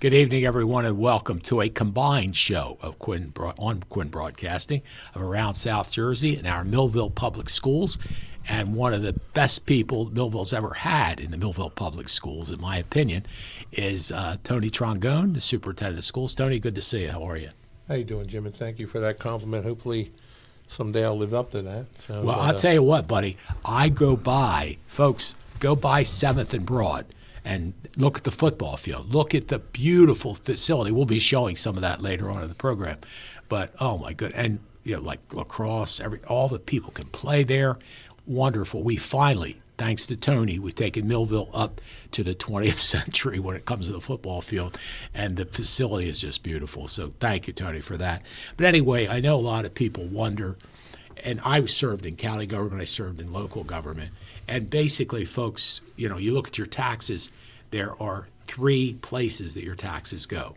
Good evening, everyone, and welcome to a combined show of Quinn Broadcasting of around South Jersey and our Millville Public Schools. And one of the best people Millville's ever had in the Millville Public Schools, in my opinion, is Tony Trongone, the Superintendent of Schools. Tony, good to see you. How are you? How you doing, Jim? And thank you for that compliment. Hopefully someday I'll live up to that. So, well, I'll tell you what, buddy. I go by 7th and Broad and look at the football field. Look at the beautiful facility. We'll be showing some of that later on in the program. But, oh, my good. And, like lacrosse, all the people can play there. Wonderful. We finally, thanks to Tony, we've taken Millville up to the 20th century when it comes to the football field, and the facility is just beautiful. So thank you, Tony, for that. But anyway, I know a lot of people wonder, and I served in county government, I served in local government, and basically, folks, you look at your taxes, there are three places that your taxes go.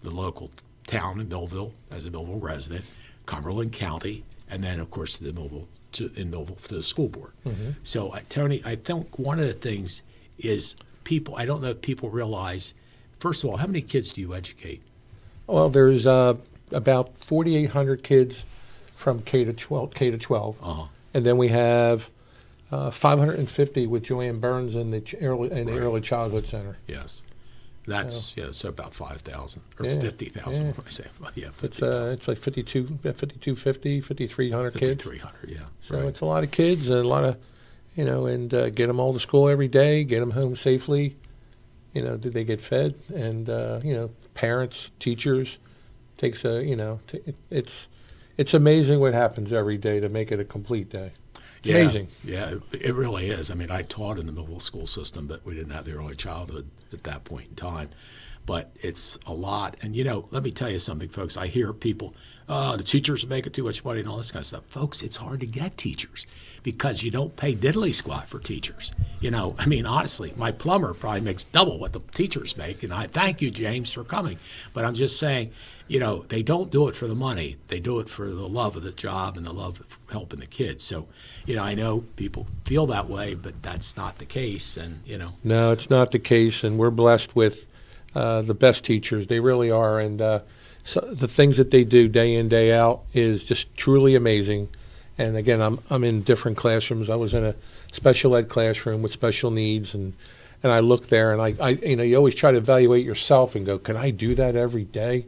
The local town in Millville, as a Millville resident, Cumberland County, and then, of course, in Millville to the school board. Mm-hmm. So, Tony, I think one of the things is people, I don't know if people realize, first of all, how many kids do you educate? Well, there's about 4,800 kids from K to 12. Uh-huh. And then we have 550 with Joanne Burns in the early childhood center. Yes. That's so about 5,000 or 50,000. Yeah. What I say? Yeah, 50,000. It's like 5,250, 5,300 kids. 5,300, yeah. So right. It's a lot of kids and a lot of, and get them all to school every day, get them home safely. Do they get fed? And parents, teachers, takes it's amazing what happens every day to make it a complete day. It's amazing. Yeah, it really is. I mean, I taught in the Millville school system, but we didn't have the early childhood at that point in time. But it's a lot. And, let me tell you something, folks. I hear people, the teachers are making too much money and all this kind of stuff. Folks, it's hard to get teachers because you don't pay diddly squat for teachers. Honestly, my plumber probably makes double what the teachers make. And I thank you, James, for coming. But I'm just saying, they don't do it for the money. They do it for the love of the job and the love of helping the kids. So, I know people feel that way, but that's not the case. And, No, it's not the case. And we're blessed with the best teachers. They really are. And so the things that they do day in, day out is just truly amazing. And again, I'm in different classrooms. I was in a special ed classroom with special needs, and I look there, and I you always try to evaluate yourself and go, can I do that every day?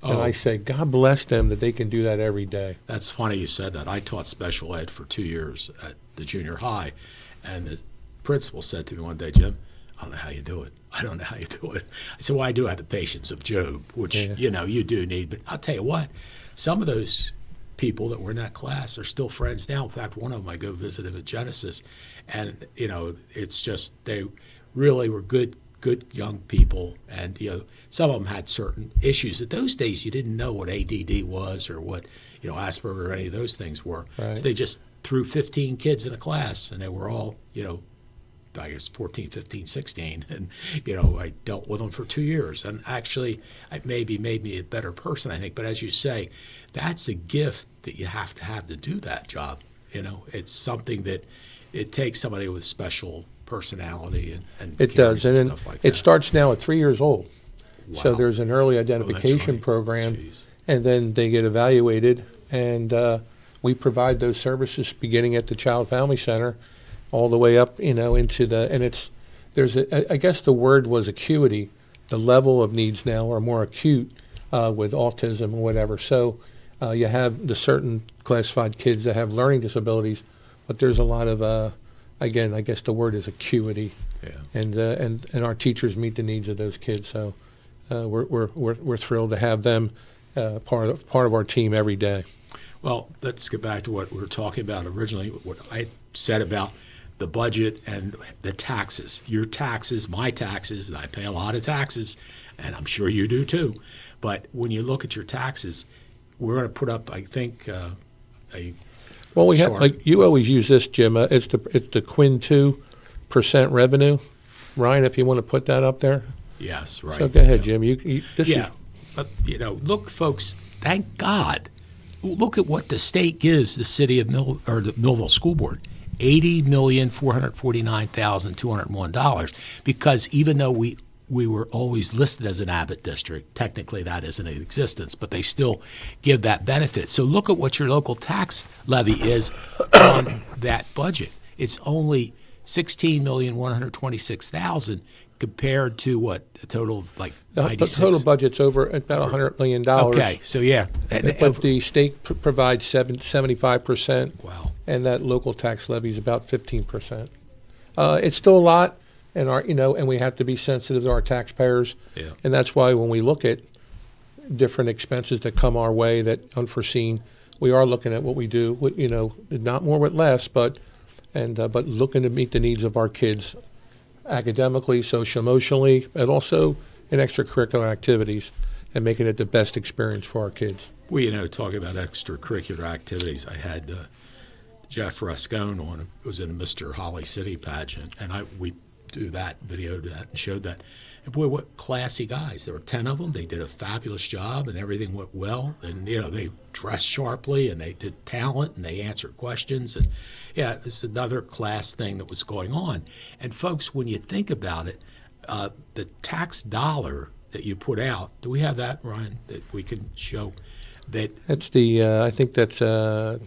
And I say, God bless them that they can do that every day. That's funny you said that. I taught special ed for 2 years at the junior high, and the principal said to me one day, Jim, I don't know how you do it. I don't know how you do it. I said, well, I do have the patience of Job, which, you do need. But I'll tell you what, some of those people that were in that class are still friends now. In fact, one of them, I go visit him at Genesis, and, it's just they really were good young people, and some of them had certain issues. At those days, you didn't know what ADD was or what Asperger or any of those things were. Right. So they just threw 15 kids in a class, and they were all I guess 14, 15, 16, and I dealt with them for 2 years, and actually it maybe made me a better person, I think. But as you say, that's a gift that you have to do that job. It's something that it takes somebody with special personality and it does, and stuff like that. It starts now at 3 years old. Wow. So there's an early identification program. Jeez. And then they get evaluated, and we provide those services beginning at the Child Family Center all the way up, into I guess the word was acuity. The level of needs now are more acute with autism and whatever. So you have the certain classified kids that have learning disabilities, but there's a lot of, again, I guess the word is acuity. Yeah. And our teachers meet the needs of those kids. So we're thrilled to have them part of our team every day. Well, let's get back to what we were talking about originally, what I said about the budget and the taxes. Your taxes, my taxes, and I pay a lot of taxes, and I'm sure you do too. But when you look at your taxes, we're going to put up, I think, well, we have, like you always use this, Jim. It's the Quinn 2% revenue. Ryan, if you want to put that up there. Yes, right. So go ahead, Jim. But look, folks. Thank God. Look at what the state gives the city of the Millville School Board. $80,449,201, because even though we we were always listed as an Abbott district. Technically, that isn't in existence, but they still give that benefit. So look at what your local tax levy is on that budget. It's only $16,126,000 compared to what, a total of like 96. The total budget's over about $100 million. Okay, so yeah. But the state provides 75%. Wow. And that local tax levy is about 15%. It's still a lot, and and we have to be sensitive to our taxpayers. Yeah. And that's why when we look at different expenses that come our way that unforeseen, we are looking at what we do. Not more with less, but looking to meet the needs of our kids academically, social, emotionally, and also in extracurricular activities, and making it the best experience for our kids. Well, talking about extracurricular activities, I had Jeff Rascone on, was in a Mr. Holly City pageant, and we videoed that and showed that. And boy, what classy guys. There were 10 of them. They did a fabulous job, and everything went well. And, they dressed sharply, and they did talent, and they answered questions. And, yeah, it's another class thing that was going on. And, folks, when you think about it, the tax dollar that you put out, do we have that, Ryan, that we can show? That's I think that's, there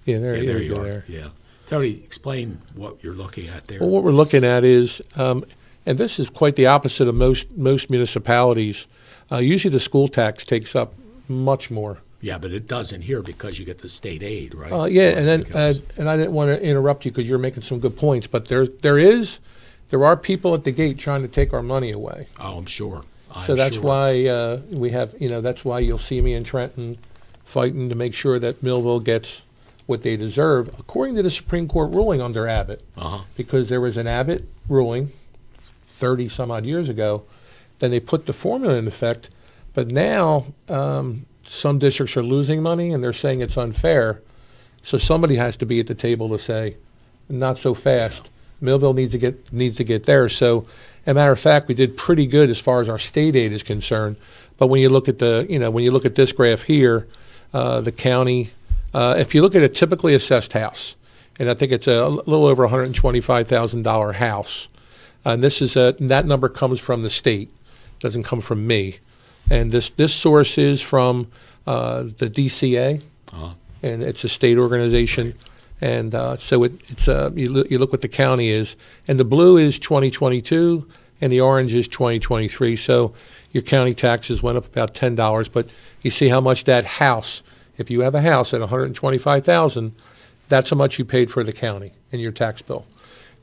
you go. There. Yeah. Tony, explain what you're looking at there. Well, what we're looking at is, and this is quite the opposite of most municipalities. Usually the school tax takes up much more. Yeah, but it doesn't here because you get the state aid, right? And I didn't want to interrupt you because you're making some good points, but there are people at the gate trying to take our money away. Oh, I'm sure. So that's why we have, that's why you'll see me in Trenton fighting to make sure that Millville gets what they deserve, according to the Supreme Court ruling under Abbott. Because there was an Abbott ruling 30 some odd years ago, then they put the formula in effect, but now some districts are losing money and they're saying it's unfair. So somebody has to be at the table to say, not so fast. Yeah. Millville needs to get theirs. So, as a matter of fact, we did pretty good as far as our state aid is concerned. But when you look at this graph here, the county, if you look at a typically assessed house, and I think it's a little over $125,000 house, and that number comes from the state, doesn't come from me, and this source is from the DCA, and it's a state organization. And so you look what the county is, and the blue is 2022, and the orange is 2023. So your county taxes went up about $10, but you see how much that house, if you have a house at $125,000, that's how much you paid for the county in your tax bill.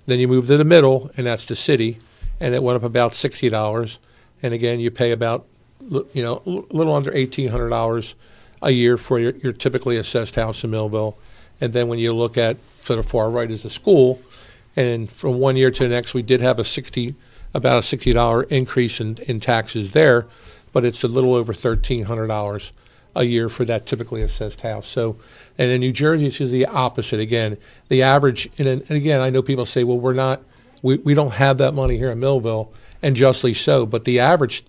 Then you move to the middle, and that's the city, and it went up about $60. And again, you pay about a little under $1,800 a year for your typically assessed house in Millville. And then when you look at, to the far right is the school, and from one year to the next, we did have about a $60 increase in taxes there, but it's a little over $1,300 a year for that typically assessed house. So, and in New Jersey, it's the opposite. Again, the average, and again, I know people say, well, we don't have that money here in Millville, and justly so, but the average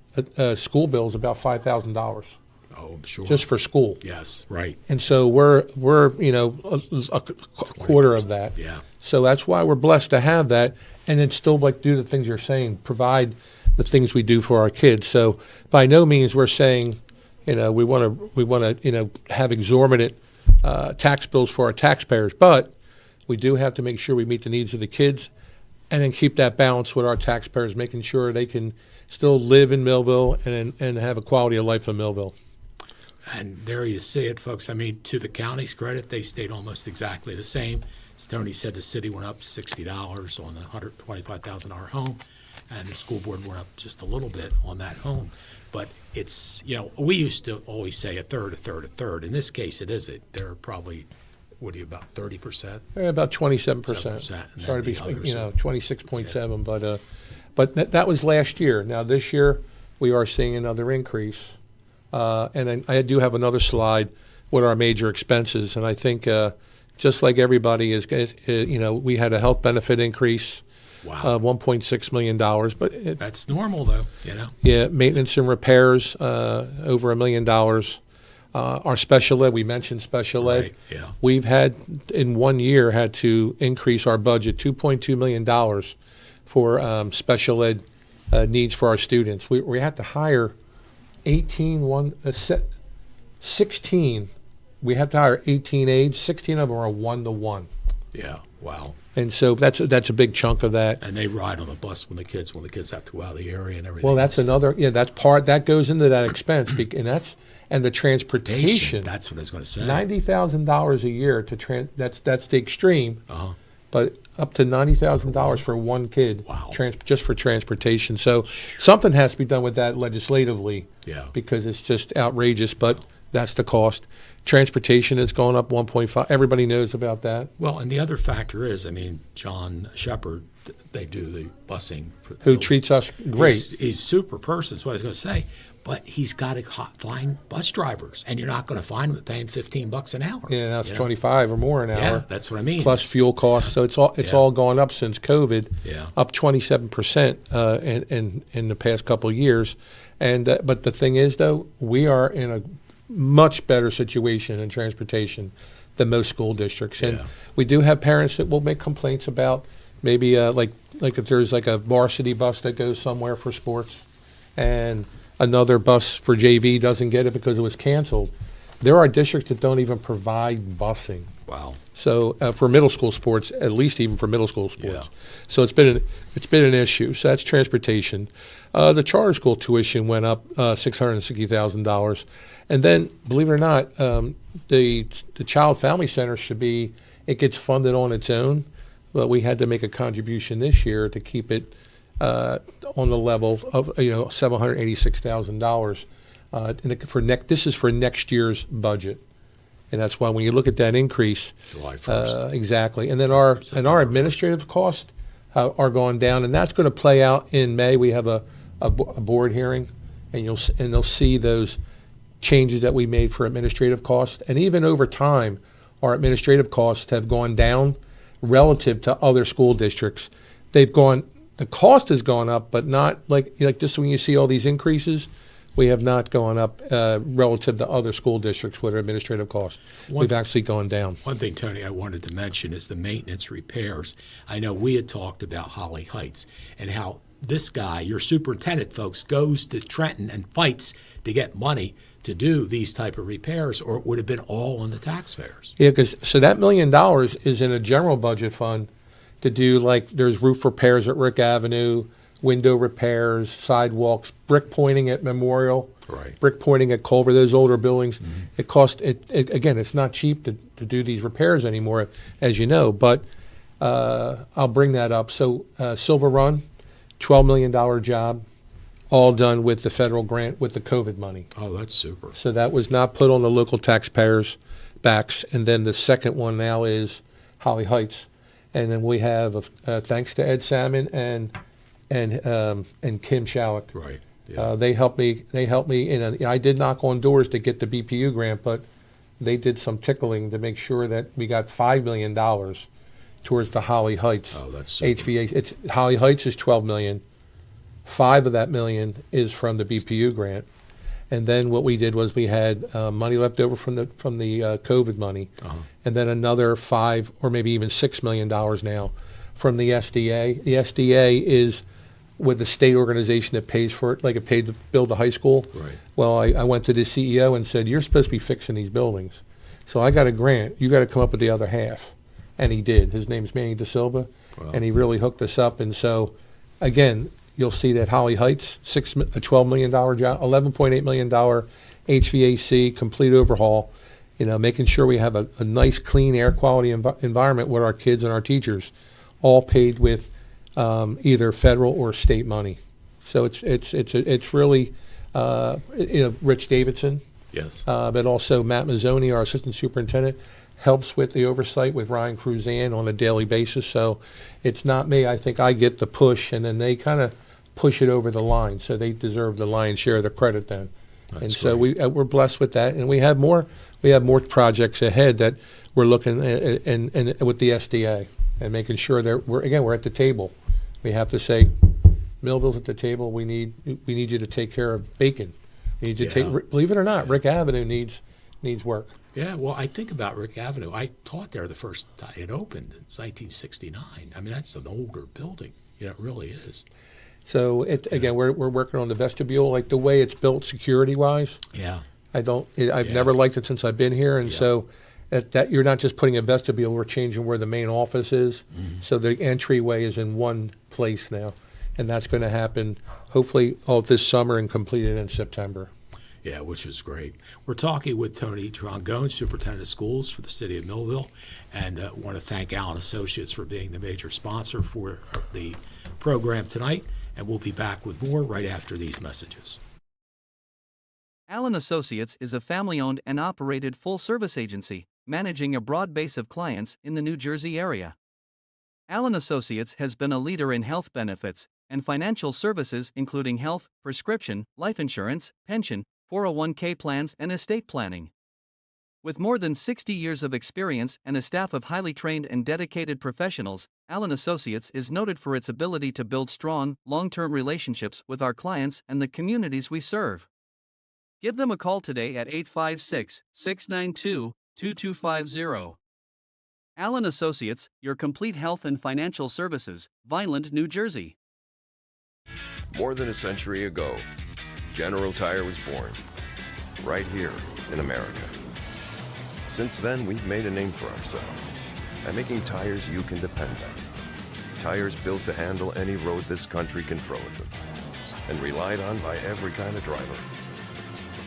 school bill is about $5,000. Oh, I'm sure. Just for school. Yes, right. And so we're a quarter of that. Yeah. So that's why we're blessed to have that, and then still do the things you're saying, provide the things we do for our kids. So by no means we're saying, we want to have exorbitant tax bills for our taxpayers, but we do have to make sure we meet the needs of the kids, and then keep that balance with our taxpayers, making sure they can still live in Millville and have a quality of life in Millville. And there you see it, folks. I mean, to the county's credit, they stayed almost exactly the same. As Tony said, the city went up $60 on the $125,000 home, and the school board went up just a little bit on that home. But it's, we used to always say a third. In this case, it isn't. They're probably, about 30%? About 27%. Sorry to be, 26.7. Yeah. But that was last year. Now this year, we are seeing another increase. And I do have another slide with our major expenses, and I think just like everybody is, we had a health benefit increase, wow, $1.6 million, but that's normal though, Yeah, maintenance and repairs over $1 million. Our special ed, we mentioned special ed. Right, yeah. We've had in 1 year had to increase our budget $2.2 million for special ed needs for our students. We have to hire 16. We have to hire 18 aides. 16 of them are 1-to-1. Yeah. Wow. And so that's a big chunk of that. And they ride on the bus when the kids have to go out of the area and everything. Well, that's else. another. Yeah, that's part that goes into that expense, and the transportation. That's what I was going to say. $90,000 a year to That's the extreme. But up to $90,000 for one kid. Wow. Just for transportation. So something has to be done with that legislatively. Yeah. Because it's just outrageous. But that's the cost. Transportation is going up 1.5. Everybody knows about that. Well, and the other factor is, I mean, John Shepard, they do the busing. Who treats us great. He's super person, is what I was going to say. But he's got to find bus drivers, and you're not going to find them paying $15 an hour. Yeah, now it's 25 or more an hour. Yeah, that's what I mean. Plus fuel costs. So it's all gone up since COVID. Yeah. Up 27% in the past couple of years. And but the thing is, though, we are in a much better situation in transportation than most school districts. And we do have parents that will make complaints about maybe like if there's like a varsity bus that goes somewhere for sports and another bus for JV doesn't get it because it was canceled. There are districts that don't even provide busing. Wow. So for middle school sports, at least even for middle school sports. Yeah. So it's been an issue. So that's transportation. The charter school tuition went up $660,000, and then believe it or not, the child family center it gets funded on its own, but we had to make a contribution this year to keep it on the level of $786,000. This is for next year's budget. And that's why when you look at that increase, July 1st. Exactly. And then our administrative costs are going down, and that's going to play out in May. We have a board hearing, and they'll see those changes that we made for administrative costs. And even over time, our administrative costs have gone down relative to other school districts. The cost has gone up, but not like this when you see all these increases. We have not gone up relative to other school districts with our administrative costs. We've actually gone down. One thing, Tony, I wanted to mention is the maintenance repairs. I know we had talked about Holly Heights and how this guy, your superintendent, folks, goes to Trenton and fights to get money to do these type of repairs, or it would have been all on the taxpayers. Yeah, so that $1 million is in a general budget fund to do, like, there's roof repairs at Rick Avenue, window repairs, sidewalks, brick pointing at Memorial, Right. brick pointing at Culver, those older buildings. It costs, again, it's not cheap to do these repairs anymore, as you know, but I'll bring that up. So Silver Run, $12 million job, all done with the federal grant with the COVID money. Oh, that's super. So that was not put on the local taxpayers' backs. And then the second one now is Holly Heights. And then we have, thanks to Ed Salmon and Kim Shalik. Right. Yeah. They helped me. I did knock on doors to get the BPU grant, but they did some tickling to make sure that we got $5 million towards the Holly Heights. Oh, that's super. HVA. Holly Heights is $12 million. $5 of that million is from the BPU grant, and then what we did was we had money left over from the COVID money, and then another $5 or maybe even $6 million now from the SDA. The SDA is with the state organization that pays for it, like it paid to build the high school. Right. Well, I went to the CEO and said, "You're supposed to be fixing these buildings, so I got a grant. You got to come up with the other half," and he did. His name's Manny Da Silva, and he really hooked us up. And so, again, you'll see that Holly Heights, a $12 million job, $11.8 million HVAC, complete overhaul, making sure we have a nice, clean, air quality environment with our kids and our teachers, all paid with either federal or state money. So it's really, Rich Davidson, Yes. but also Matt Mazzoni, our assistant superintendent, helps with the oversight with Ryan Cruzan on a daily basis. So it's not me. I think I get the push, and then they kind of push it over the line. So they deserve the lion's share of the credit then. And so we're blessed with that, and we have more projects ahead that we're looking at, and with the SDA and making sure that we're at the table. We have to say, Millville's at the table. We need you to take care of Bacon. We need you to believe it or not, Rick Avenue needs work. Yeah, well, I think about Rick Avenue. I taught there the first time it opened. It's 1969. I mean, that's an older building. Yeah, it really is. So again, we're working on the vestibule, like the way it's built security-wise. Yeah. I've never liked it since I've been here, and so that you're not just putting a vestibule, we're changing where the main office is. So the entryway is in one place now, and that's going to happen hopefully all this summer and completed in September. Yeah, which is great. We're talking with Tony Trongone, Superintendent of Schools for the City of Millville, and want to thank Allen Associates for being the major sponsor for the program tonight, and we'll be back with more right after these messages. Allen Associates is a family-owned and operated full-service agency, managing a broad base of clients in the New Jersey area. Allen Associates has been a leader in health benefits and financial services including health, prescription, life insurance, pension, 401k plans, and estate planning. With more than 60 years of experience and a staff of highly trained and dedicated professionals, Allen Associates is noted for its ability to build strong, long-term relationships with our clients and the communities we serve. Give them a call today at 856-692-2250. Allen Associates, your complete health and financial services, Vineland, New Jersey. More than a century ago, General Tire was born, right here in America. Since then, we've made a name for ourselves by making tires you can depend on. Tires built to handle any road this country can throw at them, and relied on by every kind of driver.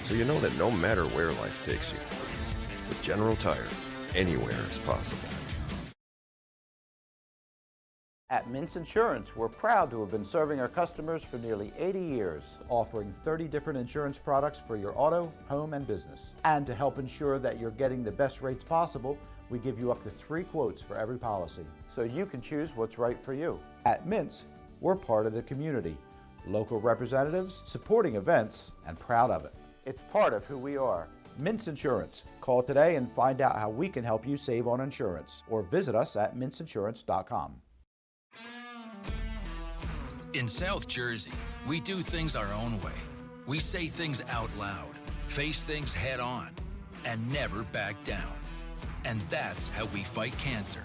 So you know that no matter where life takes you, with General Tire, anywhere is possible. At Mintz Insurance, we're proud to have been serving our customers for nearly 80 years, offering 30 different insurance products for your auto, home, and business. And to help ensure that you're getting the best rates possible, we give you up to 3 quotes for every policy, so you can choose what's right for you. At Mintz, we're part of the community, local representatives, supporting events, and proud of it. It's part of who we are. Mintz Insurance. Call today and find out how we can help you save on insurance, or visit us at mintzinsurance.com. In South Jersey, we do things our own way. We say things out loud, face things head on, and never back down. And that's how we fight cancer.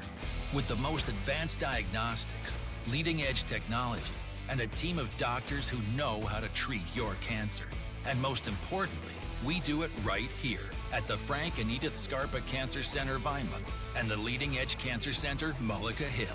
With the most advanced diagnostics, leading-edge technology, and a team of doctors who know how to treat your cancer. And most importantly, we do it right here at the Frank and Edith Scarpa Cancer Center, Vineland, and the Leading Edge Cancer Center, Mullica Hill.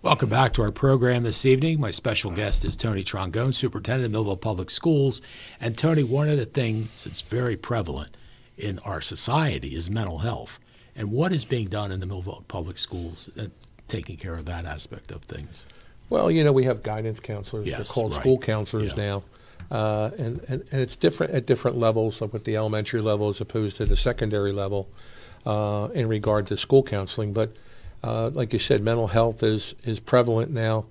Welcome back to our program this evening. My special guest is Tony Trongone, Superintendent of Millville Public Schools. And Tony, one of the things that's very prevalent in our society is mental health. And what is being done in the Millville Public Schools taking care of that aspect of things? Well, you know, we have guidance counselors. Yes, They're called right. school counselors Yeah. now. And it's different at different levels, like with the elementary level as opposed to the secondary level in regard to school counseling. But like you said, mental health is prevalent now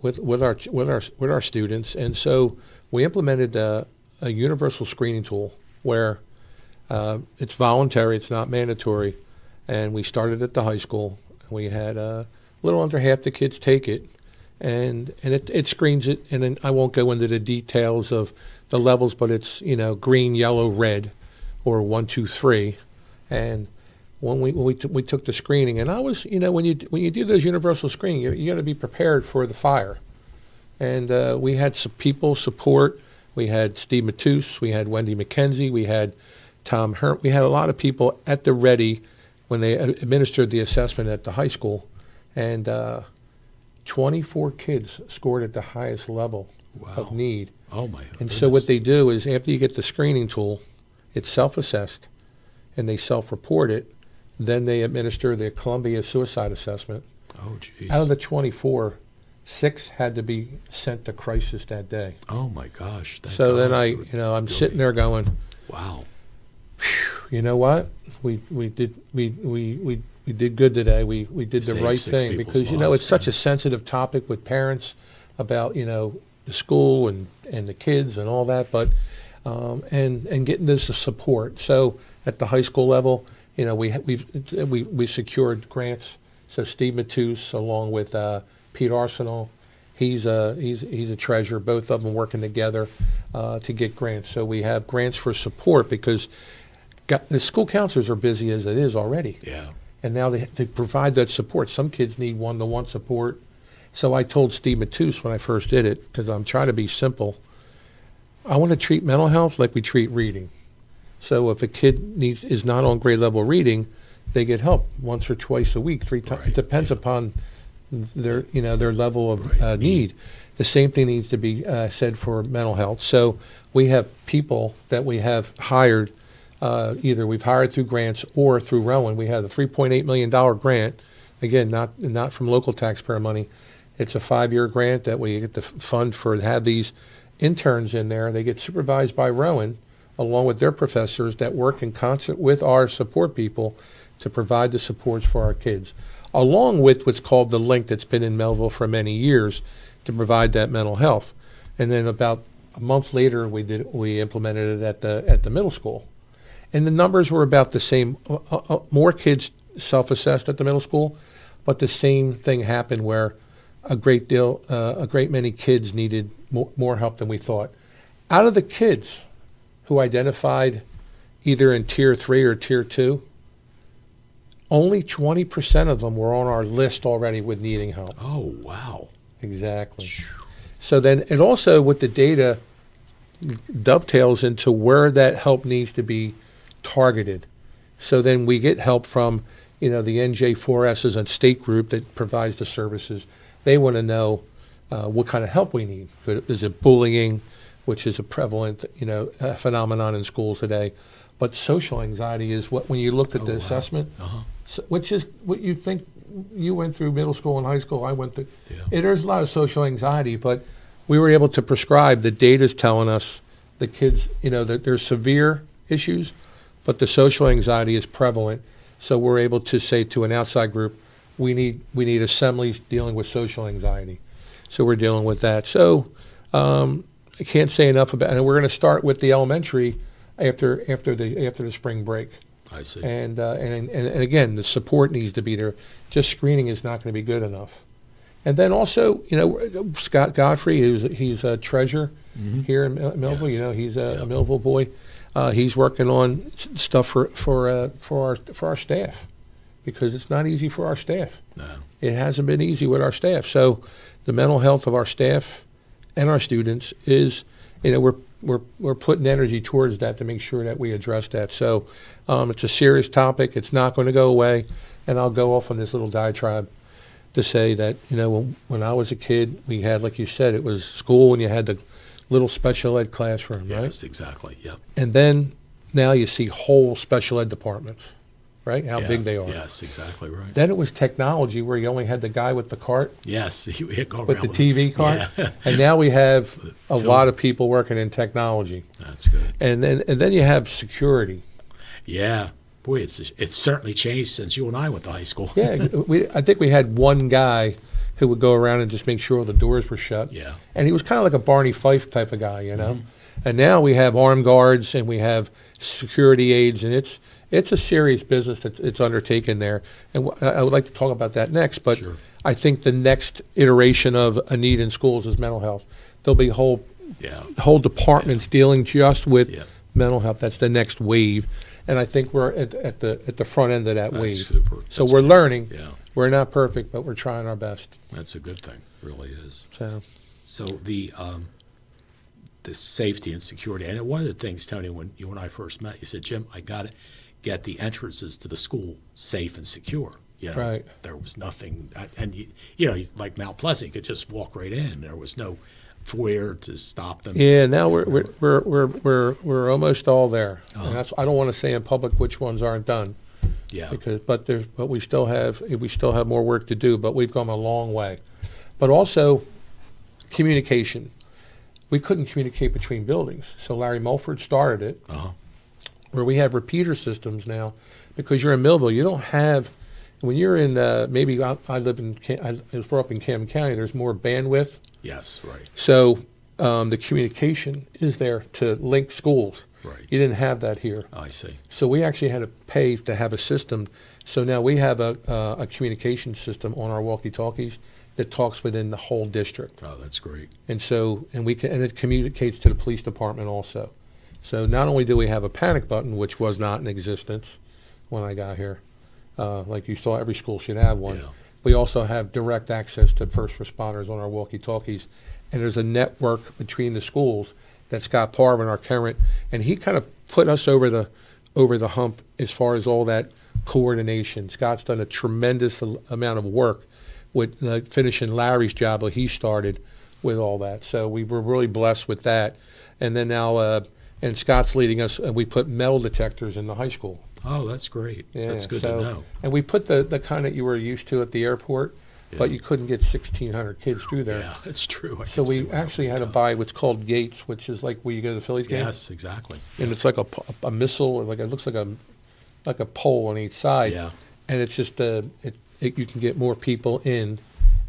with our students, and so we implemented a universal screening tool where it's voluntary, it's not mandatory, and we started at the high school. We had a little under half the kids take it, and it screens it, and then I won't go into the details of the levels, but it's green, yellow, red, or 1, 2, 3, and when we took the screening, and I was, when you do those universal screening, you got to be prepared for the fire. And we had some people support. We had Steve Matus, we had Wendy McKenzie, we had Tom Hurt. We had a lot of people at the ready when they administered the assessment at the high school. And 24 kids scored at the highest level of need. Oh, my And goodness. so what they do is after you get the screening tool, it's self-assessed, and they self-report it. Then they administer the Columbia suicide assessment. Oh, jeez. Out of the 24, 6 had to be sent to crisis that day. Oh, my gosh. Thank So then God. I'm sitting there going, Wow. you know what? We did good today. We did the Saved right 6 thing people's because lives, it's such yeah. a sensitive topic with parents about the school and the kids and all that, but and getting this support. So at the high school level, we secured grants. So Steve Matus, along with Pete Arsenal, he's a treasurer. Both of them working together to get grants. So we have grants for support because the school counselors are busy as it is already. Yeah. And now they provide that support. Some kids need one-to-one support. So I told Steve Matus when I first did it, because I'm trying to be simple, I want to treat mental health like we treat reading. So if a kid is not on grade level reading, they get help once or twice a week, 3 times. Right, It depends yeah. upon their level of need. The same thing needs to be said for mental health. So we have people that we have hired, either we've hired through grants or through Rowan. We had a $3.8 million grant, again, not from local taxpayer money. It's a 5-year grant that we get the fund for to have these interns in there. They get supervised by Rowan along with their professors that work in concert with our support people to provide the supports for our kids, along with what's called the link that's been in Millville for many years to provide that mental health. And then about a month later, we implemented it at the middle school. And the numbers were about the same. More kids self-assessed at the middle school, but the same thing happened where a great many kids needed more help than we thought. Out of the kids who identified either in Tier 3 or Tier 2, only 20% of them were on our list already with needing help. Oh, wow. Exactly. So then it also, with the data, dovetails into where that help needs to be targeted. So then we get help from, the NJ4S is a state group that provides the services. They want to know what kind of help we need. Is it bullying, which is a prevalent, phenomenon in schools today? But social anxiety is what, when you looked at the assessment, which is what you think you went through middle school and high school, I went through. Yeah. There's a lot of social anxiety, but we were able to prescribe. The data's telling us the kids, that there's severe issues, but the social anxiety is prevalent. So we're able to say to an outside group, we need assemblies dealing with social anxiety. So we're dealing with that. So I can't say enough about it. And we're going to start with the elementary after the spring break. I see. And again, the support needs to be there. Just screening is not going to be good enough. And then also, Scott Godfrey, he's a treasurer here in Millville. Yes. He's a Millville boy. He's working on stuff for our staff, because it's not easy for our staff. No. It hasn't been easy with our staff. So the mental health of our staff and our students is, we're putting energy towards that to make sure that we address that. So it's a serious topic. It's not going to go away. And I'll go off on this little diatribe to say that, when I was a kid, we had, like you said, it was school and you had the little special ed classroom, right? Yes, exactly. Yep. And then now you see whole special ed departments, right? How big they are. Yes, exactly right. Then it was technology where you only had the guy with the cart, Yes, you go with around the TV cart. Yeah. And now we have a Phil. lot of people working in technology. That's good. And then you have security. Yeah. Boy, it's certainly changed since you and I went to high school. Yeah, I think we had one guy who would go around and just make sure all the doors were shut. Yeah. And he was kind of like a Barney Fife type of guy, And now we have armed guards and we have security aides, and it's a serious business that it's undertaken there. And I would like to talk about that next, but Sure. I think the next iteration of a need in schools is mental health. There'll be whole departments dealing just with mental health. That's the next wave. And I think we're at the front end of that That's wave. super. So That's we're good. learning. Yeah. We're not perfect, but we're trying our best. That's a good thing. Really is. So the safety and security, and one of the things, Tony, when you and I first met, you said, Jim, I got to get the entrances to the school safe and secure. Right. There was nothing, and like Mount Pleasant, you could just walk right in. There was no foyer to stop them. yeah, now we're almost all there. And that's, I don't want to say in public which ones aren't done. Yeah. But we still have more work to do, but we've come a long way. But also communication. We couldn't communicate between buildings, so Larry Mulford started it, where we have repeater systems now, because you're in Millville. You don't have, when you're in maybe I was brought up in Camden County. There's more bandwidth. Yes, right. So the communication is there to link schools. Right. You didn't have that here. I see. So we actually had to pay to have a system. So now we have a communication system on our walkie-talkies that talks within the whole district. Oh, that's great. And it communicates to the police department also. So not only do we have a panic button, which was not in existence when I got here, like you saw every school should have one, Yeah. we also have direct access to first responders on our walkie-talkies. And there's a network between the schools that Scott Parvin, our current, and he kind of put us over the hump as far as all that coordination. Scott's done a tremendous amount of work with finishing Larry's job that he started with all that. So we were really blessed with that. And then now, and Scott's leading us, and we put metal detectors in the high school. Oh, that's great. Yeah, That's good so- to know. And we put the kind that you were used to at the airport, but you couldn't get 1,600 kids through there. Yeah, it's true. I So can see we where that actually would had be to tough. buy what's called gates, which is like where you go to the Phillies game. Yes, exactly. And it's like a missile, like it looks like a pole on each side. Yeah. And it's just you can get more people in,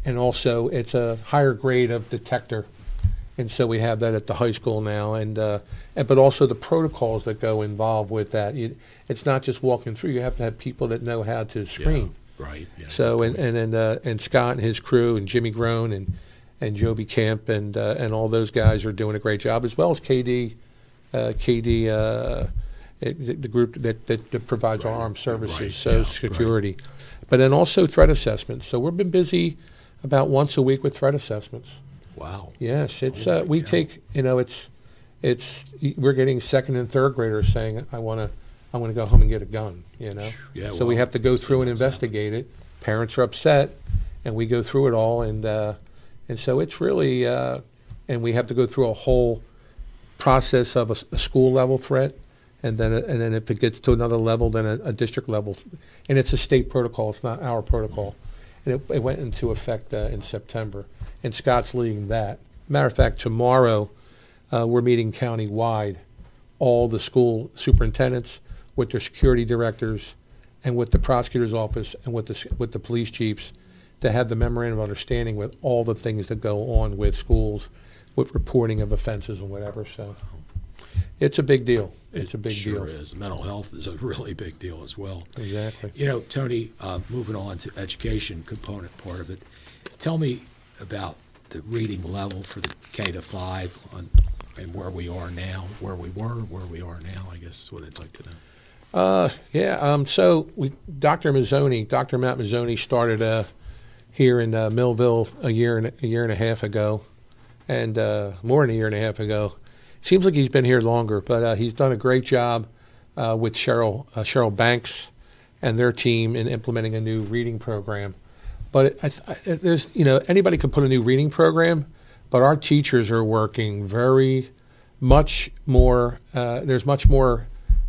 and also it's a higher grade of detector, and so we have that at the high school now, and but also the protocols that go involved with that. It's not just walking through; you have to have people that know how to screen. Yeah, right. Yeah, So good point. and Scott and his crew and Jimmy Groan and Joby Camp and all those guys are doing a great job, as well as KD, the group that provides our Right, armed services, right, so yeah, right. security, but then also threat assessments. So we've been busy about once a week with threat assessments. Wow. Yes, it's Holy we cow. take it's we're getting second and third graders saying I want to go home and get a gun, Yeah, so we well, have to go through and that's investigate it. Parents are upset, and we go through it all, and so it's really and we have to go through a whole process of a school level threat, and then if it gets to another level, then a district level, and it's a state protocol. It's not our protocol, and it went into effect in September, and Scott's leading that. Matter of fact, tomorrow we're meeting county-wide, all the school superintendents with their security directors and with the prosecutor's office and with the police chiefs to have the memorandum of understanding with all the things that go on with schools, with reporting of offenses and whatever. So it's a big deal. It's a big sure deal. is. Mental health is a really big deal as well. Exactly. You know, Tony, moving on to education component part of it, tell me about the reading level for the K to 5 and where we are now, where we were, where we are now, I guess is what I'd like to know. So Dr. Matt Mazzoni started here in Millville a year and a half ago, and more than a year and a half ago. Seems like he's been here longer, but he's done a great job with Cheryl Banks and their team in implementing a new reading program. But there's anybody can put a new reading program, but our teachers are working very much more. There's much more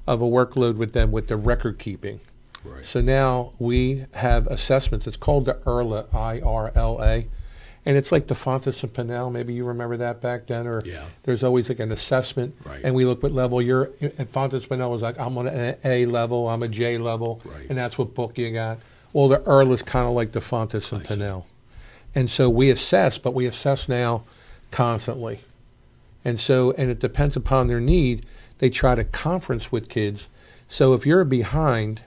of a workload with them with the record keeping. Right. So now we have assessments. It's called the IRLA, I-R-L-A, and it's like the Fontes and Pinnell. Maybe you remember that back then, or Yeah. there's always like an assessment, Right. and we look what level you're at. Fontes and Pinnell was like, I'm on an A level, I'm a J level, Right. and that's what book you got. Well, the IRLA is kind of like the Fontes and I see. Pinnell, and so we assess, but we assess now constantly, and it depends upon their need. They try to conference with kids. So if you're behind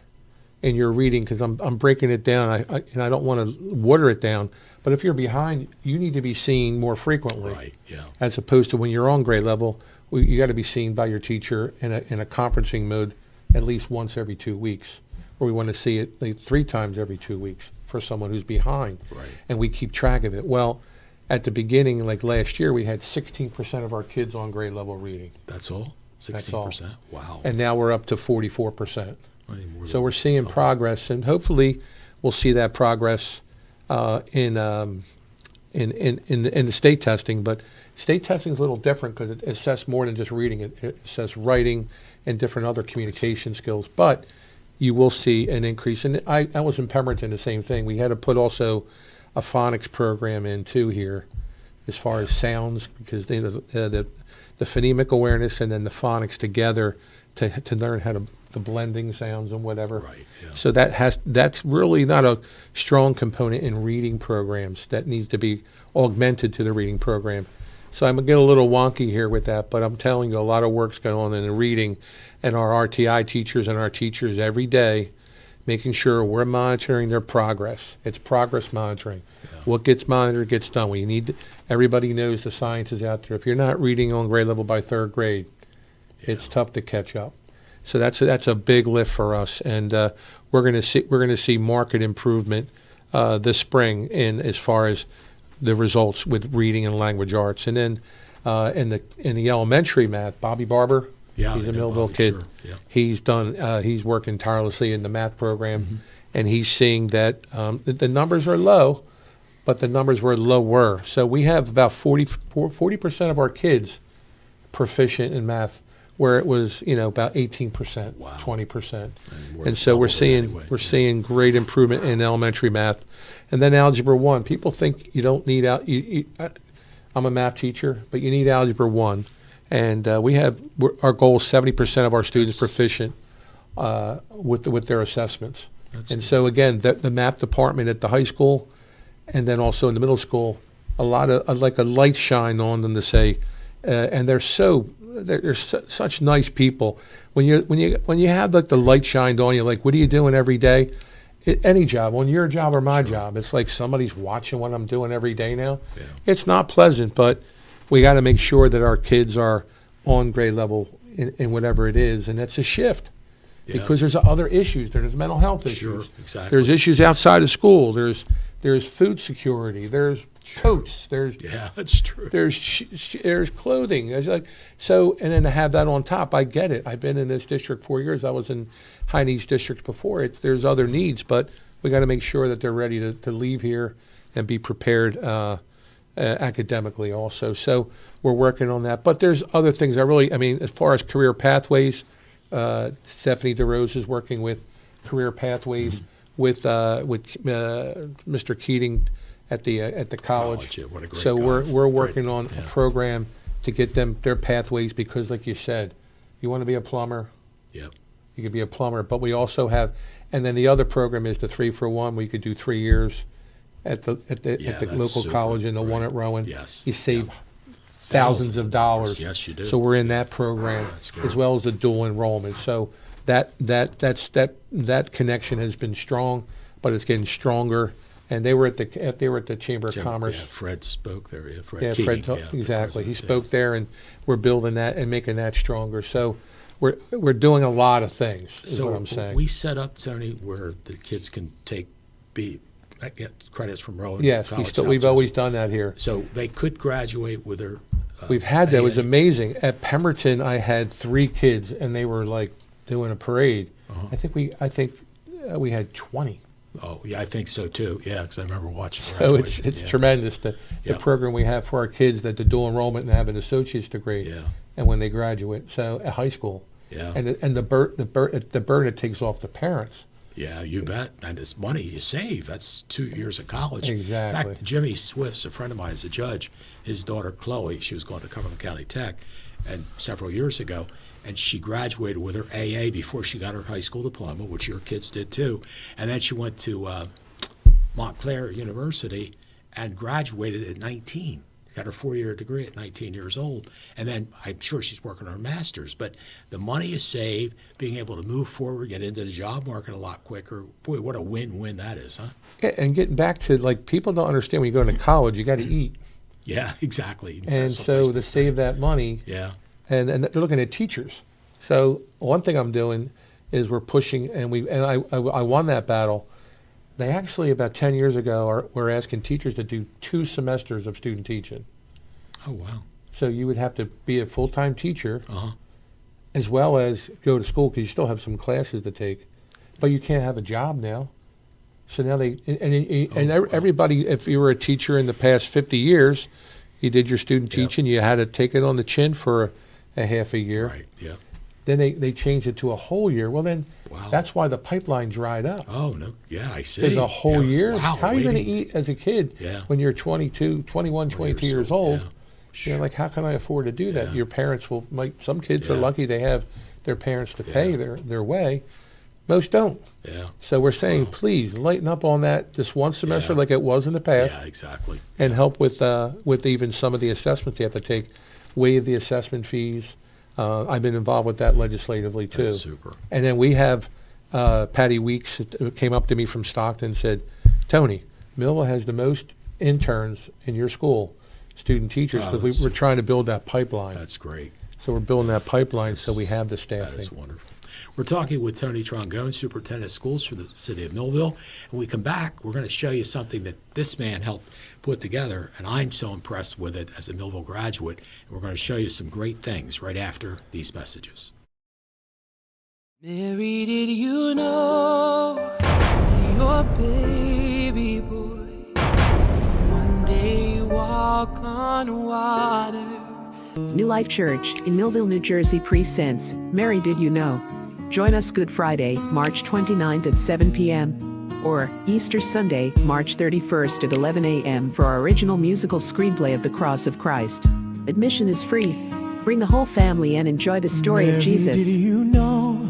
in your reading, because I'm breaking it down, and I don't want to water it down, but if you're behind, you need to be seen more frequently, Right, yeah. as opposed to when you're on grade level, you got to be seen by your teacher in a conferencing mode at least once every 2 weeks, or we want to see it like 3 times every 2 weeks for someone who's behind, Right. and we keep track of it. Well, at the beginning, like last year, we had 16% of our kids on grade level reading. That's all? That's all. 16%? Wow. And now we're up to 44%. I mean, more So than we're seeing double. progress, and hopefully we'll see that progress in the state testing. But state testing is a little different because it assesses more than just reading. It assesses writing and different other communication skills. But you will see an increase. And I was in Pemberton, the same thing. We had to put also a phonics program in too here, as far as sounds, because the phonemic awareness and then the phonics together to learn how to the blending sounds and whatever. Right, yeah. So that's really not a strong component in reading programs. That needs to be augmented to the reading program. So I'm gonna get a little wonky here with that, but I'm telling you, a lot of work's going on in the reading, and our RTI teachers and our teachers every day, making sure we're monitoring their progress. It's progress monitoring. What gets monitored gets done. Everybody knows the science is out there. If you're not reading on grade level by 3rd grade, It's tough to catch up. So that's a big lift for us, and we're going to see market improvement this spring in as far as the results with reading and language arts, and then in the elementary math, Bobby Barber, Yeah, he's I a know Millville Bobby, kid. sure, yeah. He's working tirelessly in the math program, and he's seeing that the numbers are low, but the numbers were lower. So we have about 40% of our kids proficient in math, where it was about 18%, Wow. 20%, more and than so we're double it seeing anyway, we're yeah. seeing great improvement in elementary math, and then algebra 1. People think you don't need I'm a math teacher, but you need algebra 1, and our goal is 70% of our students proficient with their assessments. And so again, the math department at the high school, and then also in the middle school, a lot of like a light shine on them to say, and they're such nice people. When you have like the light shined on you, like what are you doing every day? Any job, on your job or my job, it's like somebody's watching what I'm doing every day now. Yeah. It's not pleasant, but we got to make sure that our kids are on grade level in whatever it is, and that's a shift. Yeah. Because there's other issues. There's mental health issues. Sure, exactly. There's issues outside of school. There's food security. There's coats. Yeah, that's true. There's clothing. There's and then to have that on top, I get it. I've been in this district 4 years. I was in high needs districts before. There's other needs, but we got to make sure that they're ready to leave here and be prepared academically also. So we're working on that. But there's other things. As far as career pathways, Stephanie DeRose is working with career pathways with Mr. Keating at the college. Yeah, what a great So guy. we're working Great, on yeah. a program to get them their pathways, because like you said, you want to be a plumber, Yep. you could be a plumber, but we also have, and then the other program is the 3-for-1, where you could do 3 years at the Yeah, that's local super, college and the one right. at Rowan. Yes, You save yeah. thousands of dollars. Yes, you do. So we're in that program, That's good. as well as the dual enrollment. So that connection has been strong, but it's getting stronger. And they were at the Chamber of Commerce. Yeah, Fred spoke there. Yeah, Fred Yeah, Keating, Fred, the exactly. He president, spoke there, and we're building that and making that stronger. So we're doing a lot of things, is So what I'm saying. we set up, Tony, where the kids can get credits from Rowan Yes, College. we've always done that here. So they could graduate with their. We've had that. It was AA. amazing. At Pemberton, I had 3 kids, and they were like doing a parade. Uh-huh. I think we had 20. Oh, yeah, I think so too. Yeah, because I remember watching. So it's graduation, yeah. tremendous, the Yeah. program we have for our kids, that the dual enrollment and have an associate's degree, Yeah. and when they graduate, so at high school, Yeah. and the burden it takes off the parents. Yeah, you bet. And it's money you save. That's 2 years of college. Exactly. In fact, Jimmy Swift's a friend of mine, is a judge. His daughter, Chloe, she was going to Cumberland County Tech and several years ago, and she graduated with her AA before she got her high school diploma, which your kids did too. And then she went to Montclair University and graduated at 19. Got her 4-year degree at 19 years old. And then I'm sure she's working on her master's. But the money is saved, being able to move forward, get into the job market a lot quicker. Boy, what a win-win that is, huh? Yeah, and getting back to, like, people don't understand, when you go into college, you got to eat. Yeah, exactly. And That's someplace so to stay. save that money, Yeah. and they're looking at teachers. So one thing I'm doing is we're pushing, and I won that battle. They actually, about 10 years ago, were asking teachers to do 2 semesters of student teaching. Oh, wow. So you would have to be a full-time teacher, Uh-huh. as well as go to school, because you still have some classes to take. But you can't have a job now. So now everybody, if you were a teacher in the past 50 years, you did your student Yeah. teaching, you had to take it on the chin for a half a year. Right, yeah. Then they changed it to a whole year. Well, then Wow. that's why the pipeline dried up. Oh, no. Yeah, I see. There's a whole Yeah. year. Wow, How are you going to waiting. eat as a kid Yeah. when you're 22 years old? Yeah. You're like, how can I afford to do that? Yeah. Your parents some kids are Yeah. lucky they have their parents to pay Yeah. their way. Most don't. Yeah. So we're saying, Wow. please lighten up on that this one semester Yeah. like it was in the past, Yeah, exactly. and help with even some of the assessments they have to take, waive the assessment fees. I've been involved with that legislatively too. That's super. And then we have Patty Weeks came up to me from Stockton and said, Tony, Millville has the most interns in your school, student teachers, Oh, because that's we're trying to build that pipeline. That's great. So we're building that pipeline so we have the That staffing. is wonderful. We're talking with Tony Trongone, Superintendent of Schools for the City of Millville. And when we come back, we're going to show you something that this man helped put together, and I'm so impressed with it as a Millville graduate. And we're going to show you some great things right after these messages. Mary, did you know that your baby boy one day walk on water? New Life Church in Millville, New Jersey presents Mary Did You Know? Join us Good Friday, March 29th at 7 p.m. or Easter Sunday, March 31st at 11 a.m. for our original musical screenplay of The Cross of Christ. Admission is free. Bring the whole family and enjoy the story of Jesus. Did you know?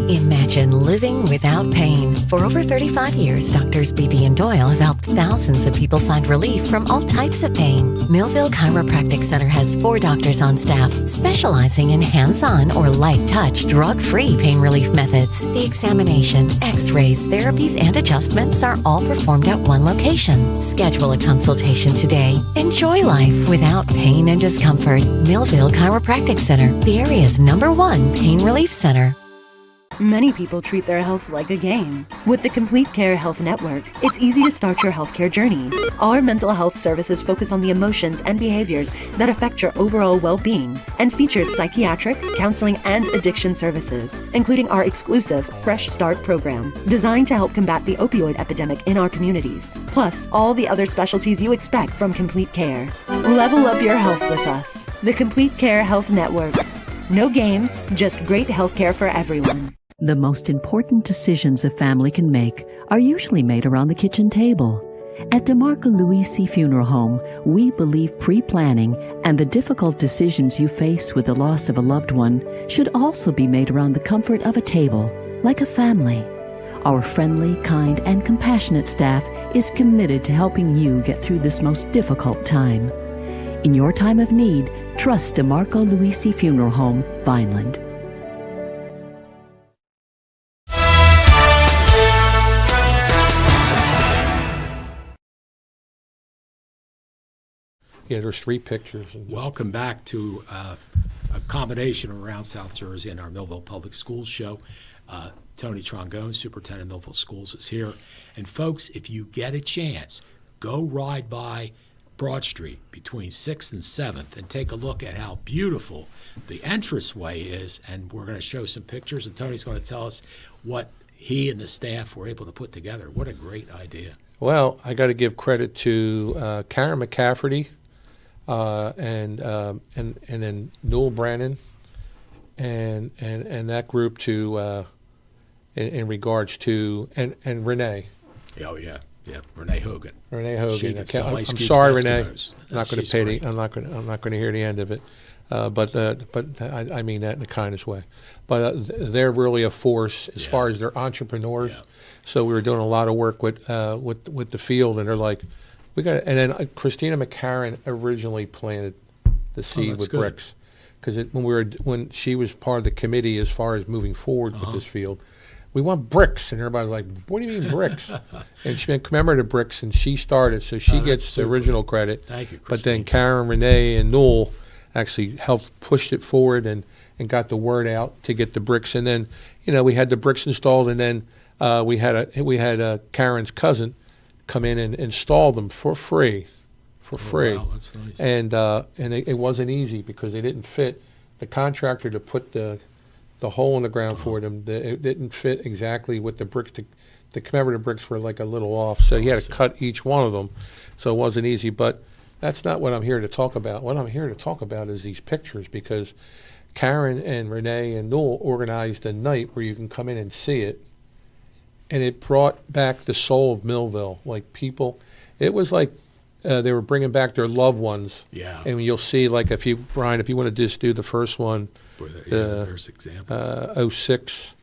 Imagine living without pain. For over 35 years, Doctors Beebe and Doyle have helped thousands of people find relief from all types of pain. Millville Chiropractic Center has 4 doctors on staff specializing in hands-on or light-touch, drug-free pain relief methods. The examination, x-rays, therapies, and adjustments are all performed at one location. Schedule a consultation today. Enjoy life without pain and discomfort. Millville Chiropractic Center, the area's #1 pain relief center. Many people treat their health like a game. With the Complete Care Health Network, it's easy to start your healthcare journey. Our mental health services focus on the emotions and behaviors that affect your overall well-being and features psychiatric, counseling, and addiction services, including our exclusive Fresh Start program, designed to help combat the opioid epidemic in our communities, plus all the other specialties you expect from Complete Care. Level up your health with us. The Complete Care Health Network. No games, just great healthcare for everyone. The most important decisions a family can make are usually made around the kitchen table. At DeMarco Luisi Funeral Home, we believe pre-planning and the difficult decisions you face with the loss of a loved one should also be made around the comfort of a table, like a family. Our friendly, kind, and compassionate staff is committed to helping you get through this most difficult time. In your time of need, trust DeMarco Luisi Funeral Home, Vineland. Yeah, there's 3 pictures. And Welcome back to a combination around South Jersey and our Millville Public Schools show. Tony Trongone, Superintendent of Millville Schools, is here. And folks, if you get a chance, go ride by Broad Street between 6th and 7th and take a look at how beautiful the entranceway is. And we're going to show some pictures, and Tony's going to tell us what he and the staff were able to put together. What a great idea. Well, I got to give credit to Karen McCafferty, and then Newell Brannon, and that group to in regards to and Renee. Oh yeah, Renee Hogan. Renee Hogan. She can sell ice I'm cubes sorry, to Renee. Eskimos. I'm not going to She's pay. great. I'm not going to hear the end of it. But I mean that in the kindest way. But they're really a force as far as they're entrepreneurs. Yeah. So we were doing a lot of work with the field, and they're like, we got. And then Christina McCarran originally planted the seed that's with good. bricks, because when she was part of the committee as far as moving forward with this field, we want bricks, and everybody's like, what do you mean bricks? And she made commemorative bricks, and she started, so she that's gets the super. original credit. Thank you, But then Christine. Karen, Renee, and Newell actually helped push it forward and got the word out to get the bricks. And then, we had the bricks installed, and then we had Karen's cousin come in and install them for free. Wow, that's nice. And it wasn't easy because they didn't fit. The contractor to put the hole in the ground for them, it didn't fit exactly with the bricks. The commemorative bricks were like a little off, so he had to cut each one of them. So it wasn't easy, but that's not what I'm here to talk about. What I'm here to talk about is these pictures, because Karen and Renee and Newell organized a night where you can come in and see it, and it brought back the soul of Millville. Like people, it was like they were bringing back their loved ones. Yeah. And you'll see, like, if you want to just do the first one, There's examples. 06,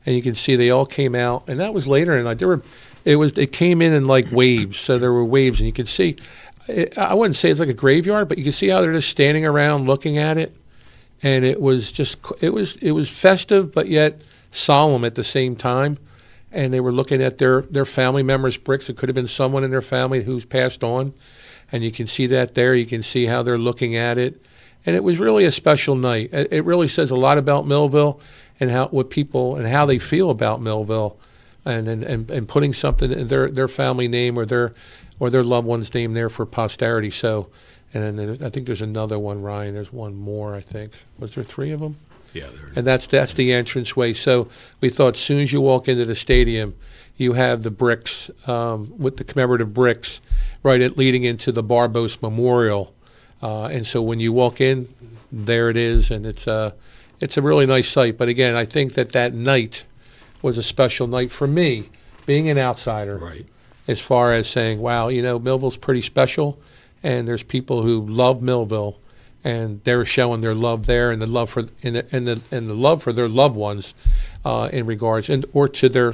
and you can see they all came out, and that was later, and it came in like waves, so there were waves, and you can see. I wouldn't say it's like a graveyard, but you can see how they're just standing around looking at it, and it was festive, but yet solemn at the same time. And they were looking at their family members' bricks. It could have been someone in their family who's passed on, And you can see that there. You can see how they're looking at it. And it was really a special night. It really says a lot about Millville and what people and how they feel about Millville, and putting something in their family name or their loved one's name there for posterity. So, and then I think there's another one, Ryan. There's one more, I think. Was there 3 of them? Yeah, there is. And that's the entranceway. So we thought as soon as you walk into the stadium, you have the bricks with the commemorative bricks right leading into the Barbos Memorial. And so when you walk in, there it is, and it's a really nice sight. But again, I think that night was a special night for me, being an outsider. Right. As far as saying, wow, Millville's pretty special, and there's people who love Millville, and they're showing their love there, and the love for the love for their loved ones, in regards or to their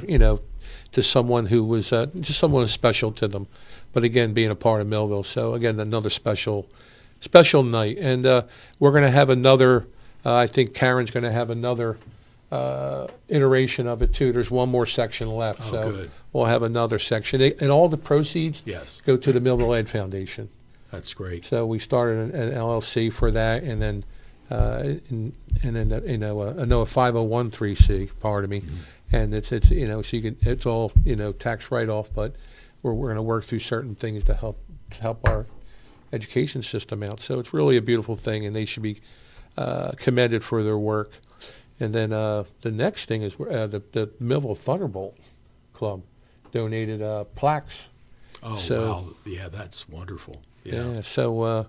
to someone who was just someone special to them. But again, being a part of Millville, so again another special night, and we're going to have another. I think Karen's going to have another iteration of it too. There's one more section left, Oh, so good. we'll have another section, and all the proceeds Yes. go to the Millville Ed Foundation. That's great. So we started an LLC for that, and then a 501(c), pardon me, and it's so you can it's all tax write off, but we're going to work through certain things to help our education system out. So it's really a beautiful thing, and they should be commended for their work. And then the next thing is the Millville Thunderbolt Club donated plaques. Oh, So- wow. Yeah, that's wonderful. Yeah. So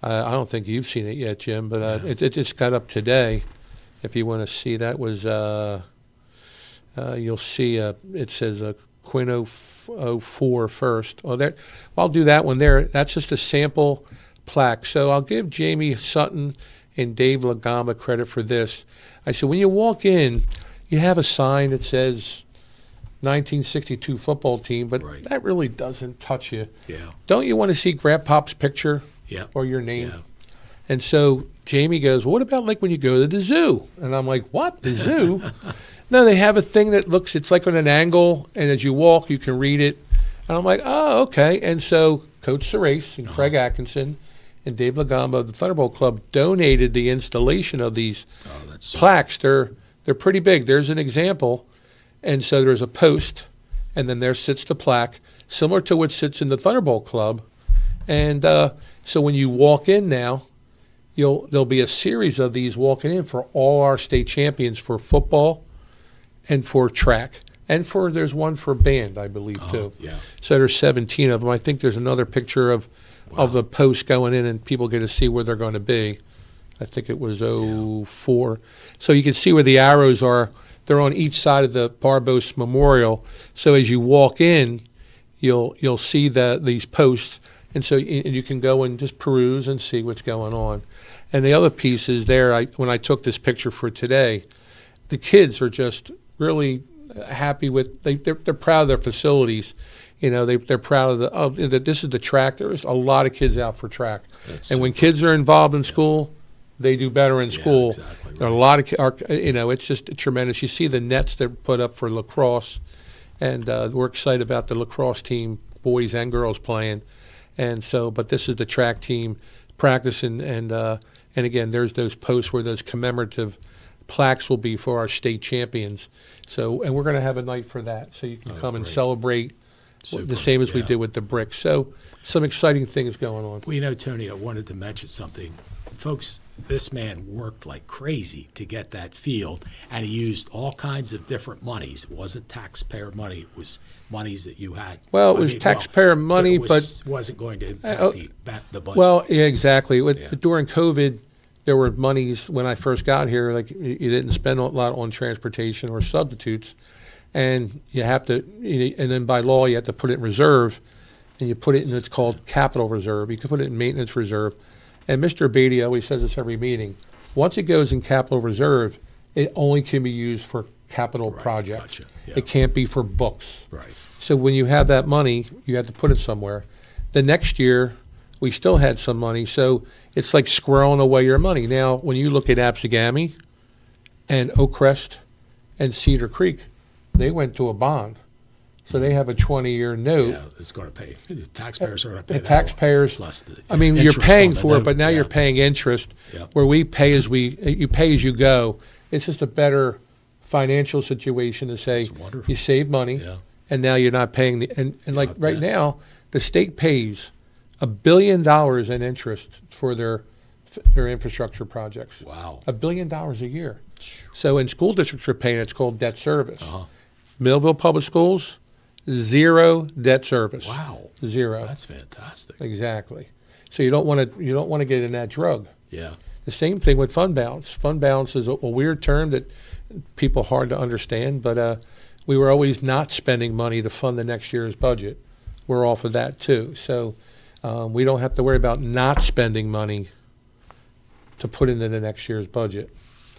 I don't think you've seen it yet, Jim, but it just got up today. If you want to see, that was you'll see it says Quinn 04 first. Oh, there. I'll do that one there. That's just a sample plaque. So I'll give Jamie Sutton and Dave Lagama credit for this. I said, when you walk in, you have a sign that says 1962 football team, but Right. that really doesn't touch you. Yeah. Don't you want to see Grandpop's picture Yeah. or your name? Yeah. And so Jamie goes, what about like when you go to the zoo? And I'm like, what, the zoo? No, they have a thing that it's like on an angle, and as you walk, you can read it. And I'm like, oh, okay. And so Coach Serace and Craig Atkinson and Dave Lagamba of the Thunderbolt Club donated the installation of these Oh, that's so plaques. They're pretty big. There's an example. And so there's a post, and then there sits the plaque, similar to what sits in the Thunderbolt Club. And so when you walk in now, there'll be a series of these walking in for all our state champions for football and for track. And there's one for band, I believe, too. yeah. So there's 17 of them. I think there's another picture of the post going in, and people get to see where they're going to be. I think it was 04. So you can see where the arrows are. They're on each side of the Barbos Memorial. So as you walk in, you'll see these posts, and so you can go and just peruse and see what's going on. And the other piece is there. When I took this picture for today, the kids are just really happy with. They're proud of their facilities. They're proud of that. This is the track. There's a lot of kids out for track, That's and when super. kids are involved in school, they do better in school. exactly There are a lot of, it's just tremendous. You see the nets they're put up for lacrosse, and we're excited about the lacrosse team, boys and girls playing. And so, but this is the track team practicing, and again, there's those posts where those commemorative plaques will be for our state champions. So, and we're going to have a night for that, so you can come and great. celebrate Super, the same as we yeah. did with the bricks. So, some exciting things going on. Well, Tony, I wanted to mention something. Folks, this man worked like crazy to get that field, and he used all kinds of different monies. It wasn't taxpayer money. It was monies that you had. Well, it was taxpayer money, it wasn't going to impact the budget. Well, yeah, exactly. Yeah. During COVID, there were monies when I first got here. Like you didn't spend a lot on transportation or substitutes, and you have to. And then by law, you have to put it in reserve, and you put it in. It's called capital reserve. You can put it in maintenance reserve. And Mr. Beatty always says this every meeting. Once it goes in capital reserve, it only can be used for capital projects. Gotcha. Yeah. It can't be for books. Right. So when you have that money, you have to put it somewhere. The next year, we still had some money, so it's like squirreling away your money. Now, when you look at Absegami and Oak Crest and Cedar Creek, they went to a bond. So they have a 20-year note. Yeah, it's going to pay. The taxpayers are going to pay The that taxpayers, one, plus the I mean, you're interest paying on the for it, note. but now Yeah. you're paying interest, Yeah. where you pay as you go. It's just a better financial situation to say It's wonderful. you save money, Yeah. and now you're not paying and like Not right that. now, the state pays $1 billion in interest for their infrastructure projects. Wow. $1 billion a year. So in school districts are paying, it's called debt service. Uh-huh. Millville Public Schools, 0 debt service. Wow. 0. That's fantastic. Exactly. So you don't want to get in that drug. Yeah. The same thing with fund balance. Fund balance is a weird term that people hard to understand, but we were always not spending money to fund the next year's budget. We're off of that too. So we don't have to worry about not spending money to put into the next year's budget,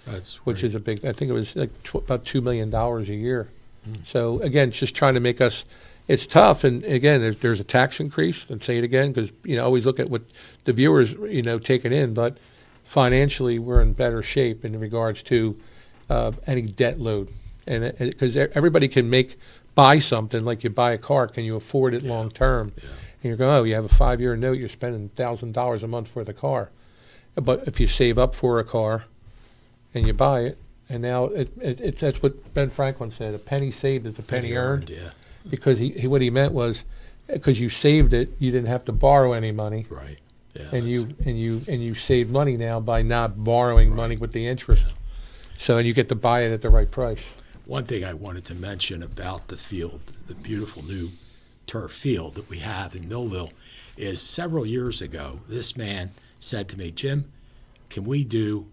That's which great. is a big, I think it was like about $2 million a year. So again, it's just trying to make us, it's tough. And again, there's a tax increase, and say it again, because, always look at what the viewers, taking in, but financially we're in better shape in regards to any debt load. And because everybody can buy something, like you buy a car, can you afford it long term? Yeah. And you're going, you have a 5-year note, you're spending $1,000 a month for the car. But if you save up for a car and you buy it, and now that's what Ben Franklin said: a penny saved is a penny earned. Yeah. Because what he meant was, because you saved it, you didn't have to borrow any money, Right. Yeah. and that's- you save money now by not borrowing money with the interest. Yeah. So, and you get to buy it at the right price. One thing I wanted to mention about the field, the beautiful new turf field that we have in Millville, is several years ago, this man said to me, Jim, can we do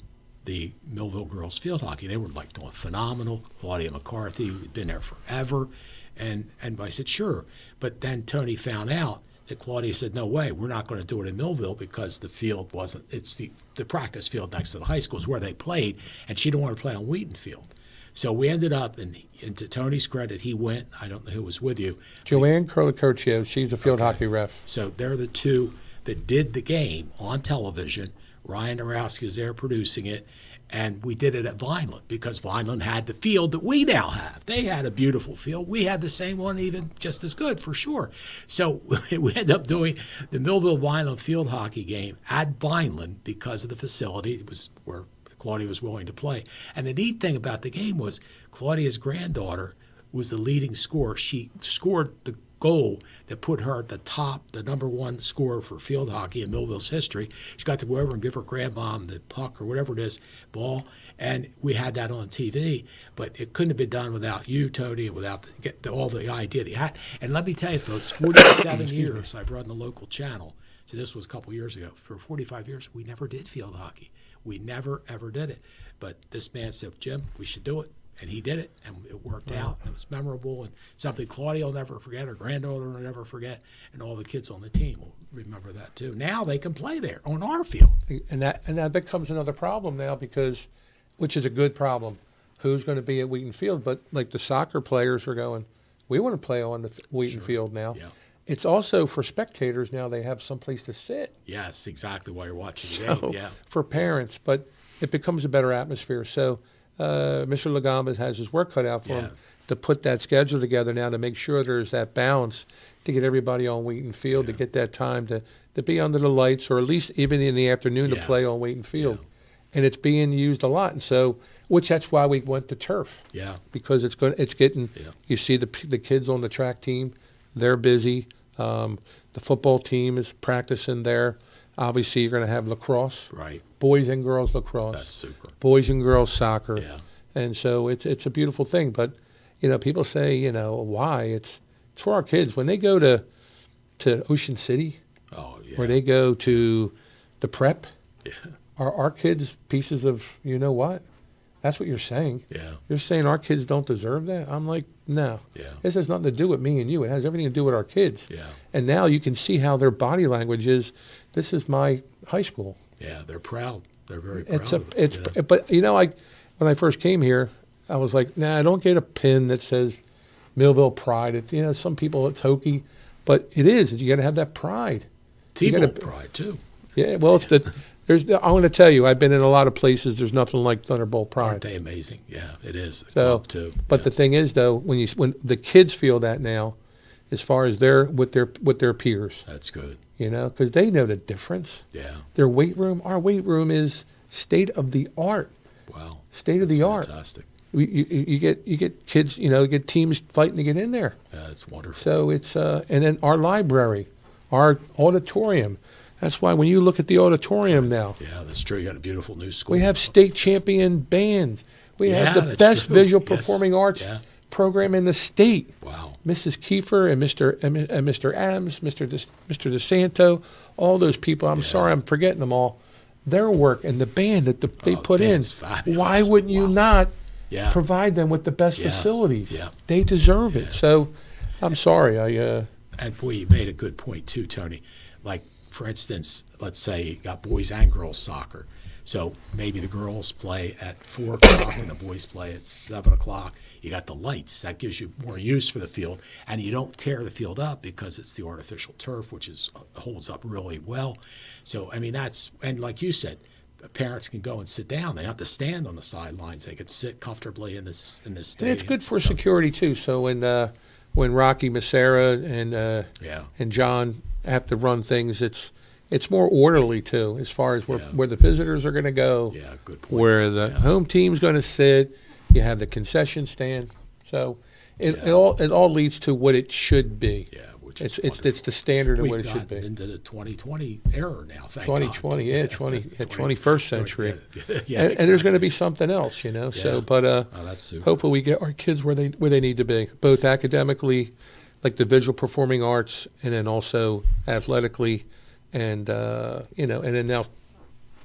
the Millville girls field hockey? They were like doing phenomenal. Claudia McCarthy had been there forever. And I said, sure. But then Tony found out that Claudia said, no way, we're not going to do it in Millville because the field wasn't, it's the practice field next to the high school is where they played, and she didn't want to play on Wheaton Field. So we ended up, and to Tony's credit, he went, I don't know who was with you. Joanne Curlicocchio, she's a field hockey ref. So they're the two that did the game on television. Ryan Narowski was there producing it, and we did it at Vineland because Vineland had the field that we now have. They had a beautiful field. We had the same one, even just as good, for sure. So we ended up doing the Millville-Vineland field hockey game at Vineland because of the facility. It was where Claudia was willing to play. And the neat thing about the game was Claudia's granddaughter was the leading scorer. She scored the goal that put her at the top, the number one scorer for field hockey in Millville's history. She got to go over and give her grandmom the puck or whatever it is, ball, and we had that on TV. But it couldn't have been done without you, Tony, and without all the idea that you had. And let me tell you, folks, 47 years I've run the local channel. So this was a couple years ago. For 45 years, we never did field hockey. We never, ever did it. But this man said, Jim, we should do it. And he did it, and it worked out, and it was memorable, and something Claudia will never forget, her granddaughter will never forget, and all the kids on the team will remember that too. Now they can play there on our field. And that becomes another problem now, because, which is a good problem. Who's going to be at Wheaton Field? But like the soccer players are going, we want to play on the Wheaton Field now. Yeah. It's also for spectators now, they have someplace to sit. Yeah, that's exactly why you're watching the game. Yeah. For parents, but it becomes a better atmosphere. So Mr. Lagamba has his work cut out for him to put that schedule together now to make sure there's that balance to get everybody on Wheaton Field, to get that time to be under the lights, or at least even in the afternoon to play on Wheaton Field. And it's being used a lot. And so, that's why we went to turf. Yeah. Because it's getting, you see the kids on the track team, they're busy. The football team is practicing there. Obviously, you're going to have lacrosse. Right. Boys and girls lacrosse. That's super. Boys and girls soccer. Yeah. And so it's a beautiful thing. But, people say, why? It's for our kids. When they go to Ocean City, or they go to the prep, are our kids pieces of, what? That's what you're saying. Yeah. You're saying our kids don't deserve that? I'm like, no. Yeah. This has nothing to do with me and you. It has everything to do with our kids. Yeah. And now you can see how their body language is. This is my high school. Yeah, they're proud. They're very proud. But when I first came here, I was like, I don't get a pin that says Millville Pride. Some people it's hokey, but it is. You got to have that pride. T-ball pride too. Yeah, well, it's I'm going to tell you, I've been in a lot of places. There's nothing like Thunderbolt Pride. Aren't they amazing? Yeah, it is. The So, club too. but Yeah. the thing is, though, when the kids feel that now, as far as with their peers, That's good. because they know the difference. Yeah. Their weight room, our weight room is state of the art. Wow. State of the art. Fantastic. You get kids, you get teams fighting to get in there. Yeah, it's wonderful. So it's and then our library, our auditorium. That's why when you look at the auditorium now, Yeah, that's true. You got a beautiful new school. we have state champion band. We Yeah, have the that's best true. visual Yes. performing arts Yeah. program in the state. Wow. Mrs. Kiefer and Mr. Adams, Mr. DeSanto, all those people. I'm sorry, I'm forgetting them all. Their work and the band that they put in. band's fabulous. Why wouldn't you not Yeah. provide them with the best Yes. facilities? Yeah. They deserve Yeah. it. So, I'm sorry. And boy, you made a good point too, Tony. Like, for instance, let's say you got boys and girls soccer. So maybe the girls play at 4 o'clock and the boys play at 7 o'clock. You got the lights. That gives you more use for the field. And you don't tear the field up because it's the artificial turf, which holds up really well. So, I mean, and like you said, parents can go and sit down. They don't have to stand on the sidelines. They can sit comfortably in this And stadium. it's good for stuff. security, too. So when Rocky Macera Yeah. and John have to run things, it's more orderly, too, as far as Yeah. where the visitors are going to go. Yeah, good point. Where the home team's going to sit. You have the concession stand. So it all leads to what it should be. Yeah, which is It's the standard of We've what it should gotten be. into the 2020 era now. Thank 2020, God. yeah, 21st century. Yeah, And there's going to be something else, Yeah. So, but Oh, that's super. hopefully we get our kids where they need to be, both academically, like the visual performing arts, and then also athletically, and and then now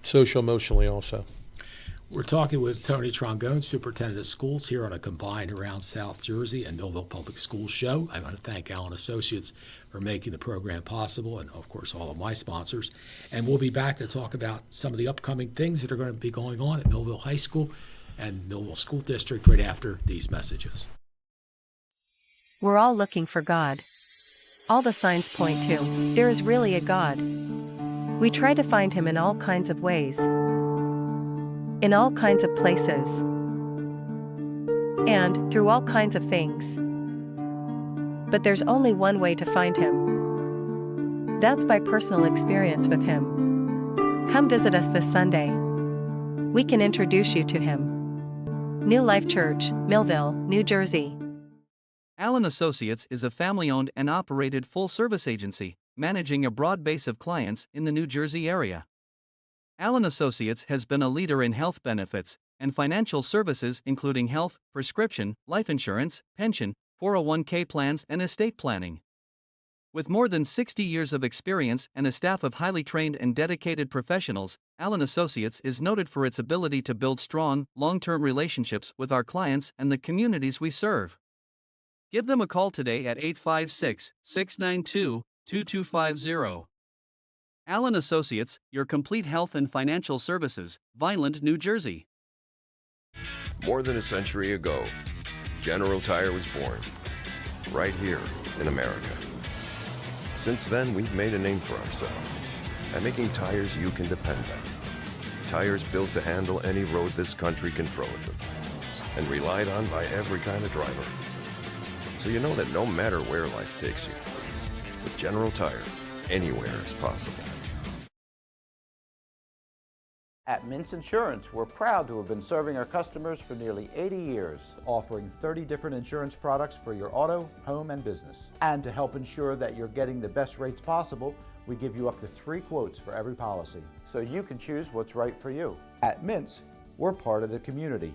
social emotionally also. We're talking with Tony Trongone, Superintendent of Schools, here on a combined Around South Jersey and Millville Public Schools show. I want to thank Allen Associates for making the program possible, and of course all of my sponsors. And we'll be back to talk about some of the upcoming things that are going to be going on at Millville High School and Millville School District right after these messages. We're all looking for God. All the signs point to there is really a God. We try to find him in all kinds of ways, in all kinds of places, and through all kinds of things. But there's only one way to find him. That's by personal experience with him. Come visit us this Sunday. We can introduce you to him. New Life Church, Millville, New Jersey. Allen Associates is a family-owned and operated full-service agency, managing a broad base of clients in the New Jersey area. Allen Associates has been a leader in health benefits and financial services including health, prescription, life insurance, pension, 401k plans and estate planning. With more than 60 years of experience and a staff of highly trained and dedicated professionals, Allen Associates is noted for its ability to build strong, long-term relationships with our clients and the communities we serve. Give them a call today at 856-692-2250. Allen Associates, your complete health and financial services, Vineland, New Jersey. More than a century ago, General Tire was born, right here in America. Since then, we've made a name for ourselves by making tires you can depend on. Tires built to handle any road this country can throw at them, and relied on by every kind of driver. So you know that no matter where life takes you, with General Tire, anywhere is possible. At Mintz Insurance, we're proud to have been serving our customers for nearly 80 years, offering 30 different insurance products for your auto, home, and business. And to help ensure that you're getting the best rates possible, we give you up to 3 quotes for every policy, so you can choose what's right for you. At Mintz, we're part of the community,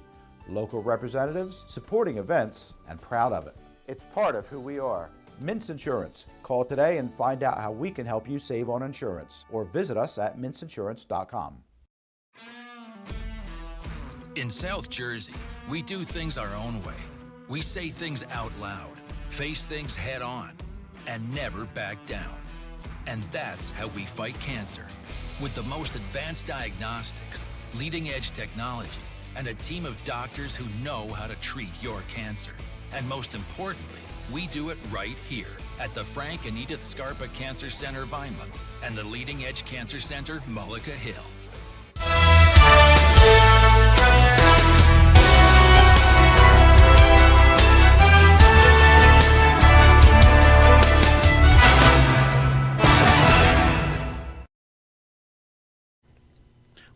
local representatives, supporting events, and proud of it. It's part of who we are. Mintz Insurance. Call today and find out how we can help you save on insurance, or visit us at mintzinsurance.com. In South Jersey, we do things our own way. We say things out loud, face things head on, and never back down. And that's how we fight cancer. With the most advanced diagnostics, leading-edge technology, and a team of doctors who know how to treat your cancer. And most importantly, we do it right here at the Frank and Edith Scarpa Cancer Center, Vineland, and the Leading Edge Cancer Center, Mullica Hill.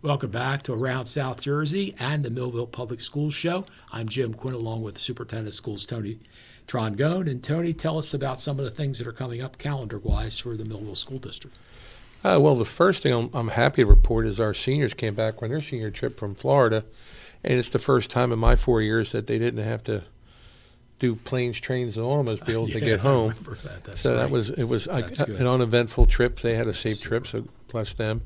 Welcome back to Around South Jersey and the Millville Public Schools Show. I'm Jim Quinn, along with the Superintendent of Schools, Tony Trongone. And Tony, tell us about some of the things that are coming up calendar-wise for the Millville School District. Well, the first thing I'm happy to report is our seniors came back on their senior trip from Florida, and it's the first time in my 4 years that they didn't have to do planes, trains, and automobiles to get home. I remember that. That's So great. it was That's good. an uneventful trip. They had a safe Super. trip, so bless them.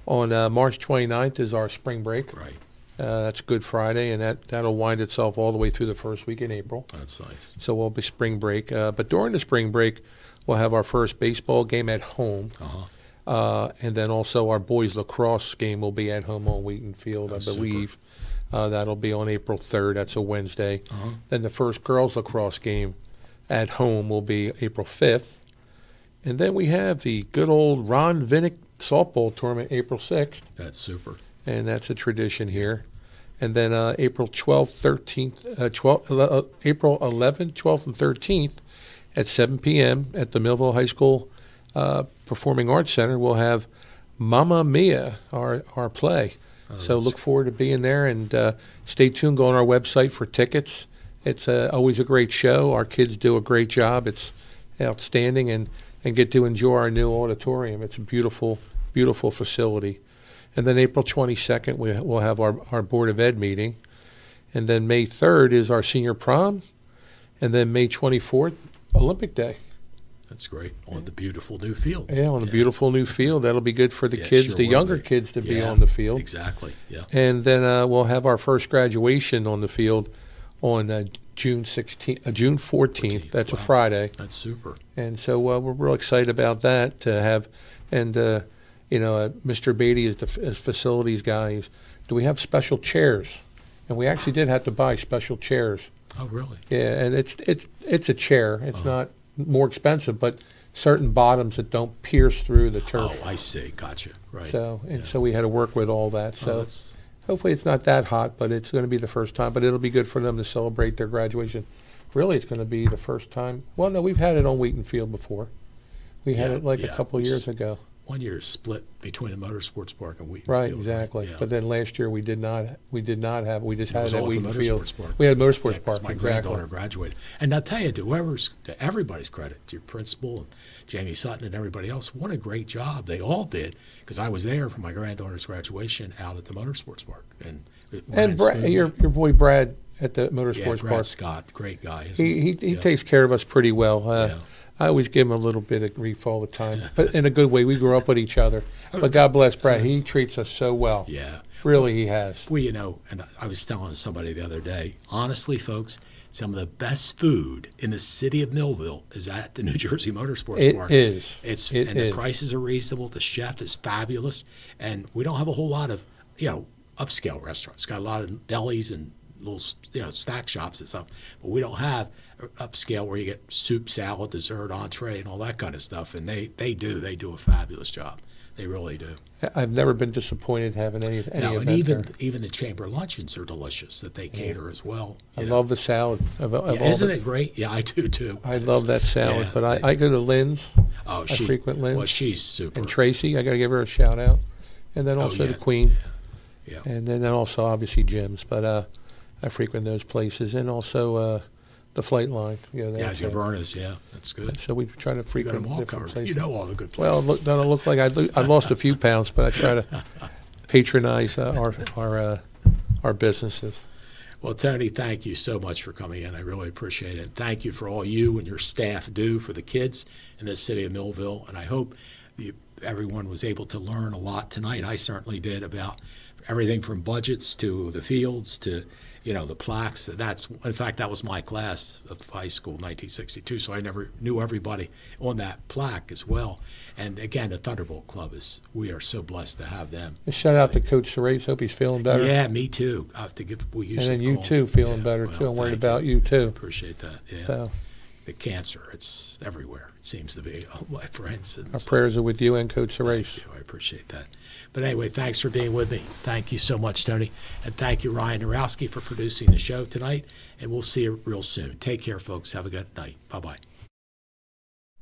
On March 29th is our spring break. Right. That's Good Friday, and that'll wind itself all the way through the first week in April. That's nice. So we'll be spring break. But during the spring break, we'll have our first baseball game at home. And then also our boys lacrosse game will be at home on Wheaton Field, I believe. That'll be on April 3rd. That's a Wednesday. Then the first girls lacrosse game at home will be April 5th. And then we have the good old Ron Vinnick softball tournament April 6th. That's super. And that's a tradition here. And then April 12th, 13th, April 11th, 12th, and 13th at 7 p.m. at the Millville High School Performing Arts Center, we'll have Mamma Mia, our play. So look forward to being there, and stay tuned. Go on our website for tickets. It's always a great show. Our kids do a great job. It's outstanding, and get to enjoy our new auditorium. It's a beautiful, beautiful facility. And then April 22nd, we'll have our Board of Ed meeting. And then May 3rd is our senior prom. And then May 24th, Olympic Day. That's great. On the beautiful new field. Yeah, on a beautiful new field. That'll be good for the Yeah, kids, sure the will younger be. kids to be Yeah, on the field. Exactly, yeah. And then we'll have our first graduation on the field on June 14th. That's a Friday. That's super. And so we're real excited about that to have. And, Mr. Beatty is the facilities guy. Do we have special chairs? And we actually did have to buy special chairs. Oh, really? Yeah, and it's a chair. It's not more expensive, but certain bottoms that don't pierce through the turf. Oh, I see. Gotcha. Right. So we had to work with all that. So that's- hopefully it's not that hot, but it's going to be the first time. But it'll be good for them to celebrate their graduation. Really, it's going to be the first time. Well, no, we've had it on Wheaton Field before. We had it a couple of years ago. 1 year split between the Motorsports Park and Wheaton Right, Field. exactly. Yeah. But then last year we did not have. We just had was it at all at the Wheaton Field. Motorsports Park. We had Motorsports Yeah, 'cause Park. my Exactly. granddaughter graduated. And I'll tell you, to everybody's credit, to your principal and Jamie Sutton and everybody else, what a great job they all did. Because I was there for my granddaughter's graduation out at the Motorsports Park. And Your boy Brad at the Motorsports Brad Park. Scott, great guy. Isn't He takes care of us pretty well. I always give him a little bit of grief all the time, but in a good way. We grew up with each other. But God bless Brad. He treats us so well. Yeah. Really, he has. Well, and I was telling somebody the other day, honestly, folks, some of the best food in the city of Millville is at the New Jersey Motorsports Park. It is. The prices are reasonable. The chef is fabulous. And we don't have a whole lot of, upscale restaurants. Got a lot of delis and little, snack shops and stuff. But we don't have upscale where you get soup, salad, dessert, entree, and all that kind of stuff. And they do a fabulous job. They really do. I've never been disappointed having any No, of and that. even the chamber luncheons are delicious that they cater as well. I love the salad. Isn't it great? Yeah, I do too. I love that salad. yeah, but I go to Lynn's. Oh, I frequent Lynn's. Well, she's super. And Tracy, I got to give her a shout out. And then also yeah. to Queen. Yeah. And then also obviously Jim's. But I frequent those places. And also the Flight Line. Verna's, that's good. So we try to You got frequent them all different covered. places. You know all the good Well, places. don't look like I lost a few pounds, but I try to patronize our businesses. Well, Tony, thank you so much for coming in. I really appreciate it. Thank you for all you and your staff do for the kids in the city of Millville. And I hope everyone was able to learn a lot tonight. I certainly did, about everything from budgets to the fields to the plaques. In fact, that was my class of high school, 1962. So I never knew everybody on that plaque as well. And again, the Thunderbolt Club we are so blessed to have them. Shout out to Coach Serace. Hope he's feeling better. Yeah, me too. I have to we And usually then you call too, him. feeling better too. I'm worried about you too. Appreciate that. Yeah. So the cancer, it's everywhere. It seems to be. All my friends. And our prayers are with you and Coach Serace. Thank you. I appreciate that. But anyway, thanks for being with me. Thank you so much, Tony. And thank you, Ryan Narowski, for producing the show tonight. And we'll see you real soon. Take care, folks. Have a good night. Bye-bye.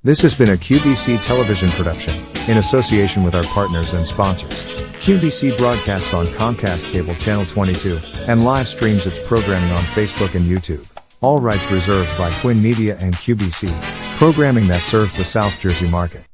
This has been a QBC television production in association with our partners and sponsors. QBC broadcasts on Comcast Cable Channel 22, and live streams its programming on Facebook and YouTube. All rights reserved by Quinn Media and QBC, programming that serves the South Jersey market.